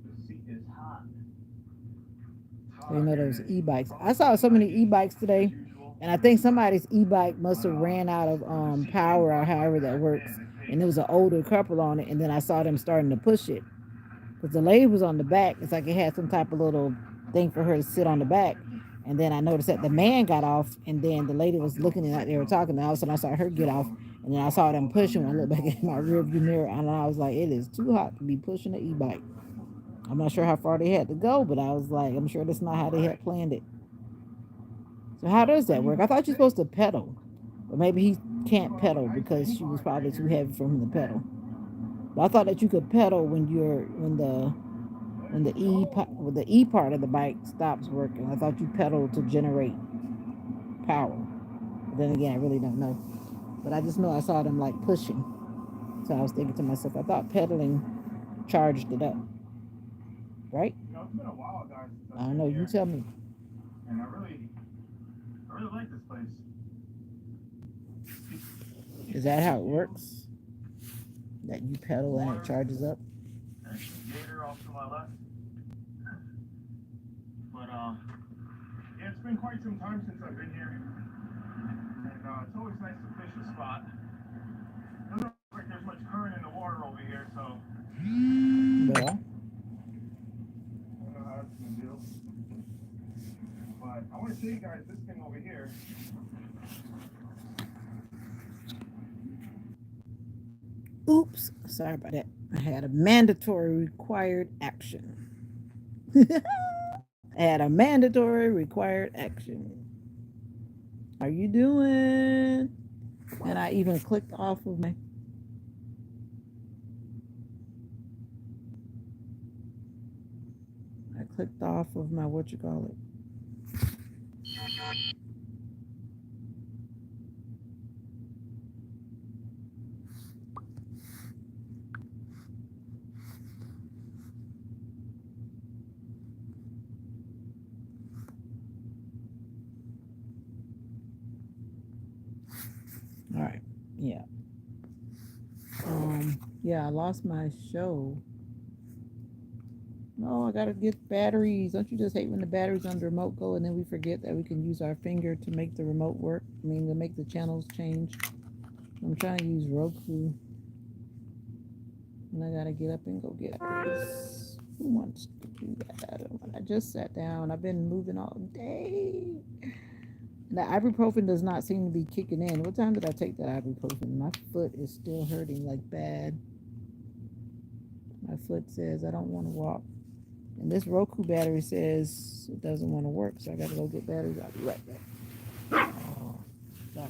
[SPEAKER 6] The seat is hot.
[SPEAKER 1] So you know those e-bikes. I saw so many e-bikes today, and I think somebody's e-bike must have ran out of power or however that works. And there was an older couple on it, and then I saw them starting to push it. Because the lady was on the back. It's like it had some type of little thing for her to sit on the back. And then I noticed that the man got off, and then the lady was looking at they were talking, and all of a sudden I saw her get off, and then I saw them pushing. I looked back at my rearview mirror, and I was like, it is too hot to be pushing an e-bike. I'm not sure how far they had to go, but I was like, I'm sure that's not how they had planned it. So how does that work? I thought you're supposed to pedal, but maybe he can't pedal because she was probably too heavy for him to pedal. But I thought that you could pedal when the E part of the bike stops working. I thought you pedaled to generate power. But then again, I really don't know. But I just know I saw them like pushing. So I was thinking to myself, I thought pedaling charged it up. Right?
[SPEAKER 6] It's been a while, guys.
[SPEAKER 1] I don't know. You tell me.
[SPEAKER 6] And I really like this place.
[SPEAKER 1] Is that how it works? That you pedal and it charges up?
[SPEAKER 6] Gator off to my left. But yeah, it's been quite some time since I've been here, and it's always nice to fish a spot. Doesn't look like there's much current in the water over here, so
[SPEAKER 1] Well,
[SPEAKER 6] I don't know how that's gonna do. But I want to show you guys this thing over here.
[SPEAKER 1] oops. Sorry about that. I had a mandatory required action. I had a mandatory required action. How you doing? And I even clicked off of my what you call it. All right. Yeah. Yeah, I lost my show. No, I gotta get batteries. Don't you just hate when the batteries on the remote go and then we forget that we can use our finger to make the remote work? I mean, to make the channels change. I'm trying to use Roku. And I gotta get up and go get this. Who wants to do that? I just sat down. I've been moving all day. The ibuprofen does not seem to be kicking in. What time did I take that ibuprofen? My foot is still hurting like bad. My foot says I don't want to walk. And this Roku battery says it doesn't want to work. So I got to go get batteries. I'll be right back. Oh, sorry.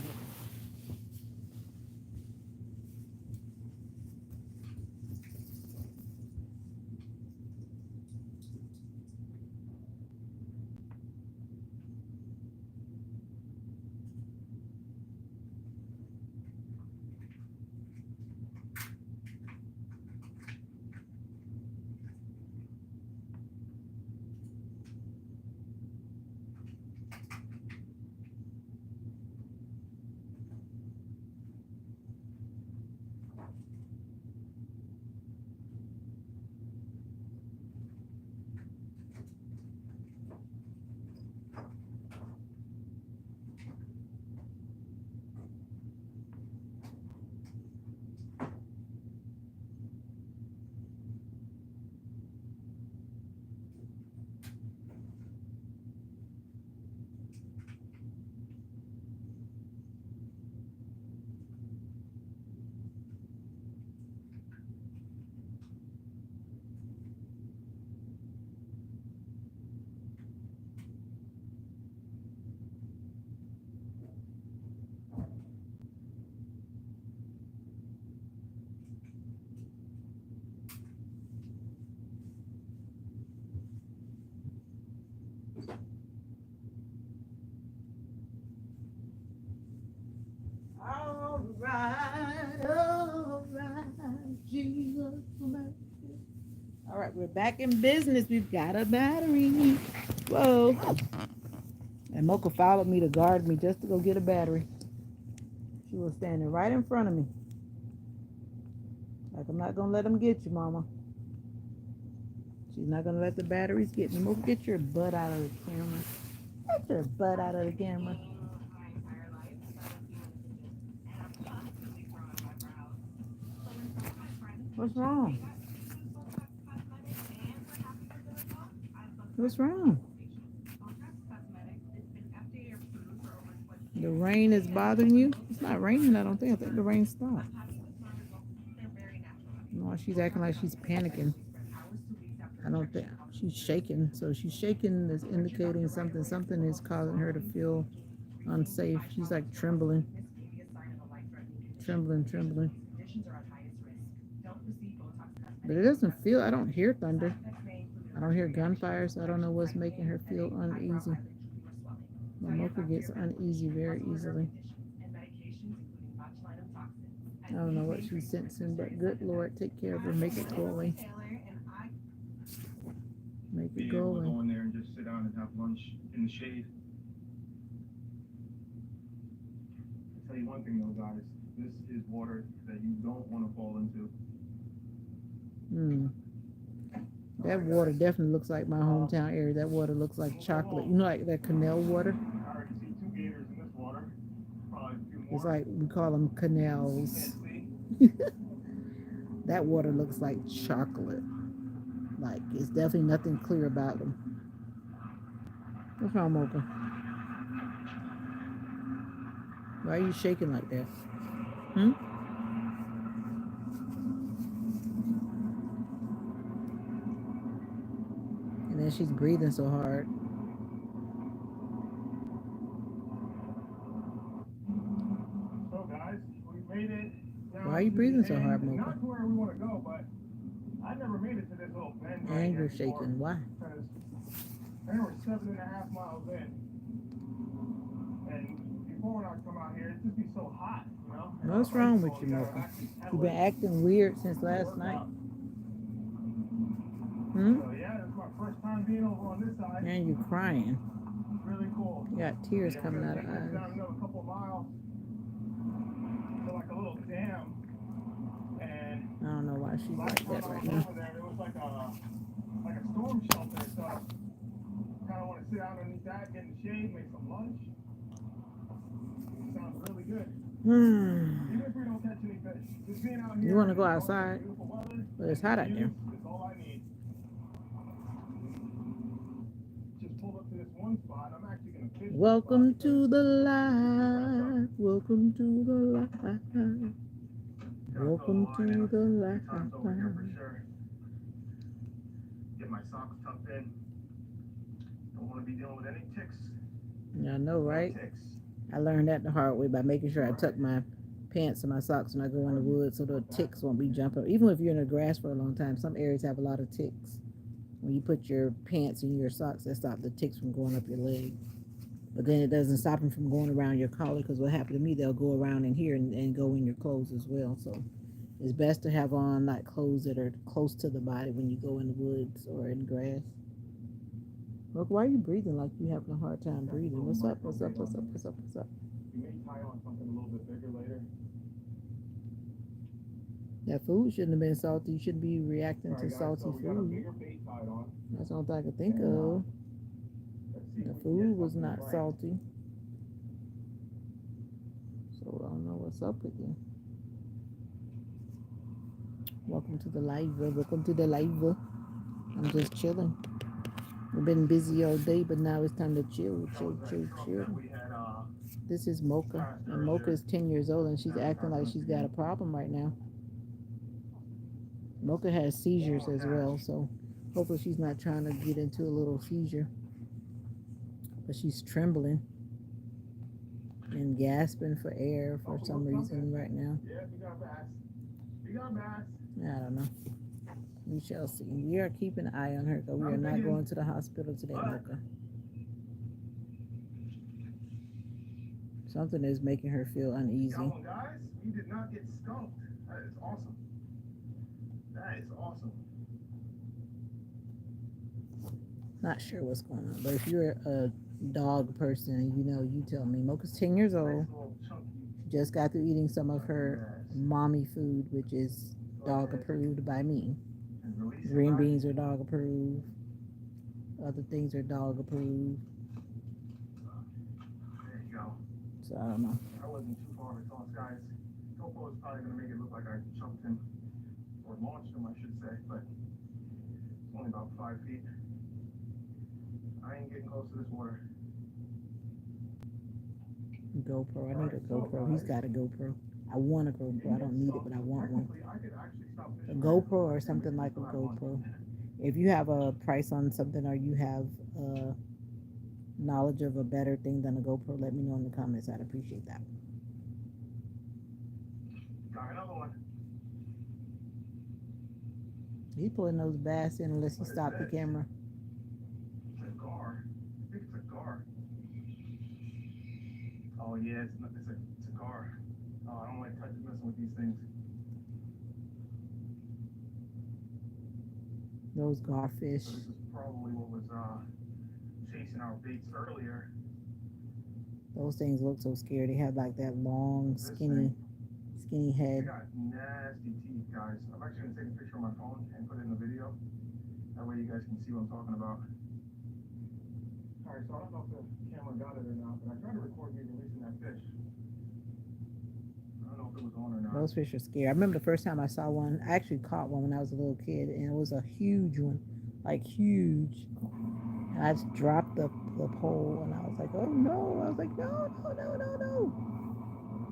[SPEAKER 1] all right, Jesus. All right, we're back in business. We've got a battery. Whoa. And Mocha followed me to guard me just to go get a battery. She was standing right in front of me. Like, I'm not going to let them get you, Mama. She's not going to let the batteries get me. Mocha, get your butt out of the camera. Get your butt out of the camera. What's wrong? What's wrong? The rain is bothering you? It's not raining, I don't think. I think the rain stopped. No, she's acting like she's panicking. I don't think she's shaking. So she's shaking is indicating something is causing her to feel unsafe. She's like trembling. Trembling. But it doesn't feel, I don't hear thunder. I don't hear gunfire, so I don't know what's making her feel uneasy. Mocha gets uneasy very easily. I don't know what she's sensing, but good Lord, take care of her. Make it go away. Make it go away.
[SPEAKER 6] Go in there and just sit down and have lunch in the shade. I'll tell you one thing though, guys. This is water that you don't want to fall into.
[SPEAKER 1] That water definitely looks like my hometown area. That water looks like chocolate. You know, like that canal water?
[SPEAKER 6] I already see 2 gators in this water. Probably a few more.
[SPEAKER 1] It's like, we call them canals. That water looks like chocolate. Like, it's definitely nothing clear about them. What's wrong, Mocha? Why are you shaking like that? And then she's breathing so hard.
[SPEAKER 6] So guys, we made it.
[SPEAKER 1] Why are you breathing so hard, Mocha?
[SPEAKER 6] Not to where we want to go, but I never made it to this little bend.
[SPEAKER 1] And you're shaking. Why?
[SPEAKER 6] Because I we're 7.5 miles in. And before when I come out here, it just be so hot, you know?
[SPEAKER 1] What's wrong with you, Mocha? You've been acting weird since last night.
[SPEAKER 6] So yeah, it's my first time being over on this side.
[SPEAKER 1] And you're crying.
[SPEAKER 6] Really cool.
[SPEAKER 1] You got tears coming out of eyes.
[SPEAKER 6] Down another couple of miles to like a little dam. And
[SPEAKER 1] I don't know why she's like that right now.
[SPEAKER 6] over there, there was like a storm shelter, so kind of want to sit out underneath that, get in the shade, make some lunch. It sounds really good. Even if we don't catch any fish, just being out here.
[SPEAKER 1] You want to go outside, but it's hot out there.
[SPEAKER 6] That's all I need. Just pulled up to this one spot. I'm actually gonna fish.
[SPEAKER 1] Welcome to the light. Welcome to the light. Welcome to the light.
[SPEAKER 6] Over here for sure. Get my socks tucked in. Don't want to be dealing with any ticks.
[SPEAKER 1] Yeah, I know, right?
[SPEAKER 6] Ticks.
[SPEAKER 1] I learned that the hard way by making sure I tuck my pants and my socks when I go in the woods so the ticks won't be jumping. Even if you're in the grass for a long time, some areas have a lot of ticks. When you put your pants in your socks, that stop the ticks from going up your leg. But then it doesn't stop them from going around your collar, because what happened to me, they'll go around in here and go in your clothes as well. So it's best to have on like clothes that are close to the body when you go in the woods or in grass. Look, why are you breathing like you having a hard time breathing? What's up? What's up? What's up? What's up? What's up?
[SPEAKER 6] You may tie on something a little bit bigger later.
[SPEAKER 1] That food shouldn't have been salty. You shouldn't be reacting to
[SPEAKER 6] Guys,
[SPEAKER 1] salty
[SPEAKER 6] so we got a
[SPEAKER 1] food.
[SPEAKER 6] bigger bait tied on.
[SPEAKER 1] That's the only thing I could think of.
[SPEAKER 6] Let's see if
[SPEAKER 1] The
[SPEAKER 6] we can
[SPEAKER 1] food
[SPEAKER 6] get
[SPEAKER 1] was
[SPEAKER 6] something
[SPEAKER 1] not
[SPEAKER 6] right.
[SPEAKER 1] salty. So I don't know what's up with you. Welcome to the live. Welcome to the live. I'm just chilling. We've been busy all day, but now it's time to chill.
[SPEAKER 6] We had
[SPEAKER 1] This is Mocha, and Mocha is 10 years old, and she's acting like she's got a problem right now. Mocha has seizures as well, so hopefully she's not trying to get into a little seizure. But she's trembling and gasping for air for some reason right now.
[SPEAKER 6] Yeah, we got bass. We got bass.
[SPEAKER 1] I don't know. We shall see. We are keeping an eye on her, but we are not going to the hospital today, Mocha. Something is making her feel
[SPEAKER 6] Got
[SPEAKER 1] uneasy.
[SPEAKER 6] one, guys. You did not get skunked. That is awesome. That is awesome.
[SPEAKER 1] Not sure what's going on, but if you're a dog person, you know, you tell me. Mocha's 10 years
[SPEAKER 6] Nice
[SPEAKER 1] old.
[SPEAKER 6] little chunky.
[SPEAKER 1] Just got through eating some of her
[SPEAKER 6] Yes.
[SPEAKER 1] mommy food, which is dog approved by me.
[SPEAKER 6] And release it,
[SPEAKER 1] Green
[SPEAKER 6] guys.
[SPEAKER 1] beans are dog approved. Other things are dog approved.
[SPEAKER 6] There you go.
[SPEAKER 1] So I don't know.
[SPEAKER 6] I wasn't too far of a toss, guys. GoPro is probably gonna make it look like I chunked him or launched him, I should say, but it's only about 5 feet. I ain't getting close to this water.
[SPEAKER 1] GoPro. I need a GoPro. He's got a GoPro. I want a GoPro. I don't need it, but I want one.
[SPEAKER 6] Technically, I could actually stop
[SPEAKER 1] A
[SPEAKER 6] fishing.
[SPEAKER 1] GoPro or something like a GoPro. If you have a price on something or you have knowledge of a better thing than a GoPro, let me know in the comments. I'd appreciate that.
[SPEAKER 6] Got another one.
[SPEAKER 1] He's pulling those bass in unless he
[SPEAKER 6] What is
[SPEAKER 1] stopped the
[SPEAKER 6] this?
[SPEAKER 1] camera.
[SPEAKER 6] It's a gar. I think it's a gar. Oh yeah, it's a gar. Oh, I don't like messing with these things.
[SPEAKER 1] Those garfish.
[SPEAKER 6] So this is probably what was chasing our baits earlier.
[SPEAKER 1] Those things look so scary. They have like that long, skinny
[SPEAKER 6] They
[SPEAKER 1] head.
[SPEAKER 6] got nasty teeth, guys. I'm actually gonna take a picture on my phone and put it in the video. That way you guys can see what I'm talking about. Alright, so I don't know if the camera got it or not, but I tried to record me releasing that fish. I don't know if it was on or not.
[SPEAKER 1] Those fish are scary. I remember the first time I saw one. I actually caught one when I was a little kid, and it was a huge one, like huge. And I just dropped the pole, and I was like, oh no! I was like, no, no, no, no, no!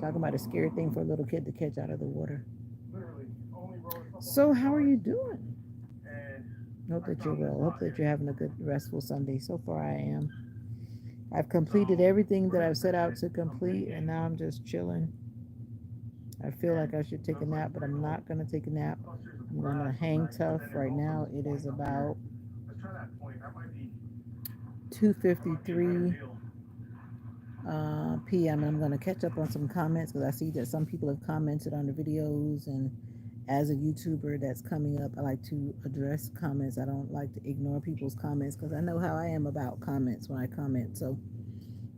[SPEAKER 1] Talking about a scary thing for a little kid to catch out of the water.
[SPEAKER 6] Literally, only rode a couple
[SPEAKER 1] So
[SPEAKER 6] hundred
[SPEAKER 1] how are
[SPEAKER 6] yards,
[SPEAKER 1] you doing?
[SPEAKER 6] and
[SPEAKER 1] Hope
[SPEAKER 6] I
[SPEAKER 1] that you're
[SPEAKER 6] found this
[SPEAKER 1] well.
[SPEAKER 6] lot
[SPEAKER 1] Hope that
[SPEAKER 6] here.
[SPEAKER 1] you're having a good, restful Sunday. So far, I am. I've completed everything that I've set out to complete, and now I'm just chilling. I feel like I should take a nap, but I'm not going to take a nap.
[SPEAKER 6] Clusters of
[SPEAKER 1] I'm going to
[SPEAKER 6] grass,
[SPEAKER 1] hang
[SPEAKER 6] right?
[SPEAKER 1] tough.
[SPEAKER 6] And then
[SPEAKER 1] Right
[SPEAKER 6] there's
[SPEAKER 1] now,
[SPEAKER 6] also
[SPEAKER 1] it
[SPEAKER 6] this
[SPEAKER 1] is
[SPEAKER 6] point up here.
[SPEAKER 1] about
[SPEAKER 6] Let's try that point. That might be
[SPEAKER 1] 2:53
[SPEAKER 6] deal.
[SPEAKER 1] p.m. and I'm going to catch up on some comments because I see that some people have commented on the videos, and as a YouTuber that's coming up, I like to address comments. I don't like to ignore people's comments because I know how I am about comments when I comment. So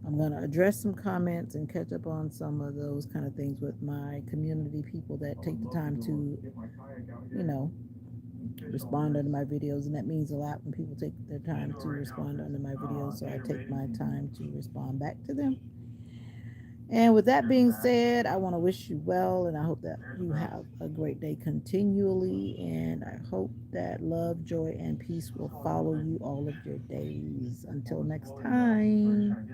[SPEAKER 1] I'm going to address some comments and catch up on some of those kind of things with my community people that take the time to, you know, respond under my videos, and that means a lot when people take their time to respond under my videos, so I take my time to respond back to them. And with that being said, I want to wish you well, and I hope that you have a great day continually, and I hope that love, joy, and peace will follow you all of your days. Until next time.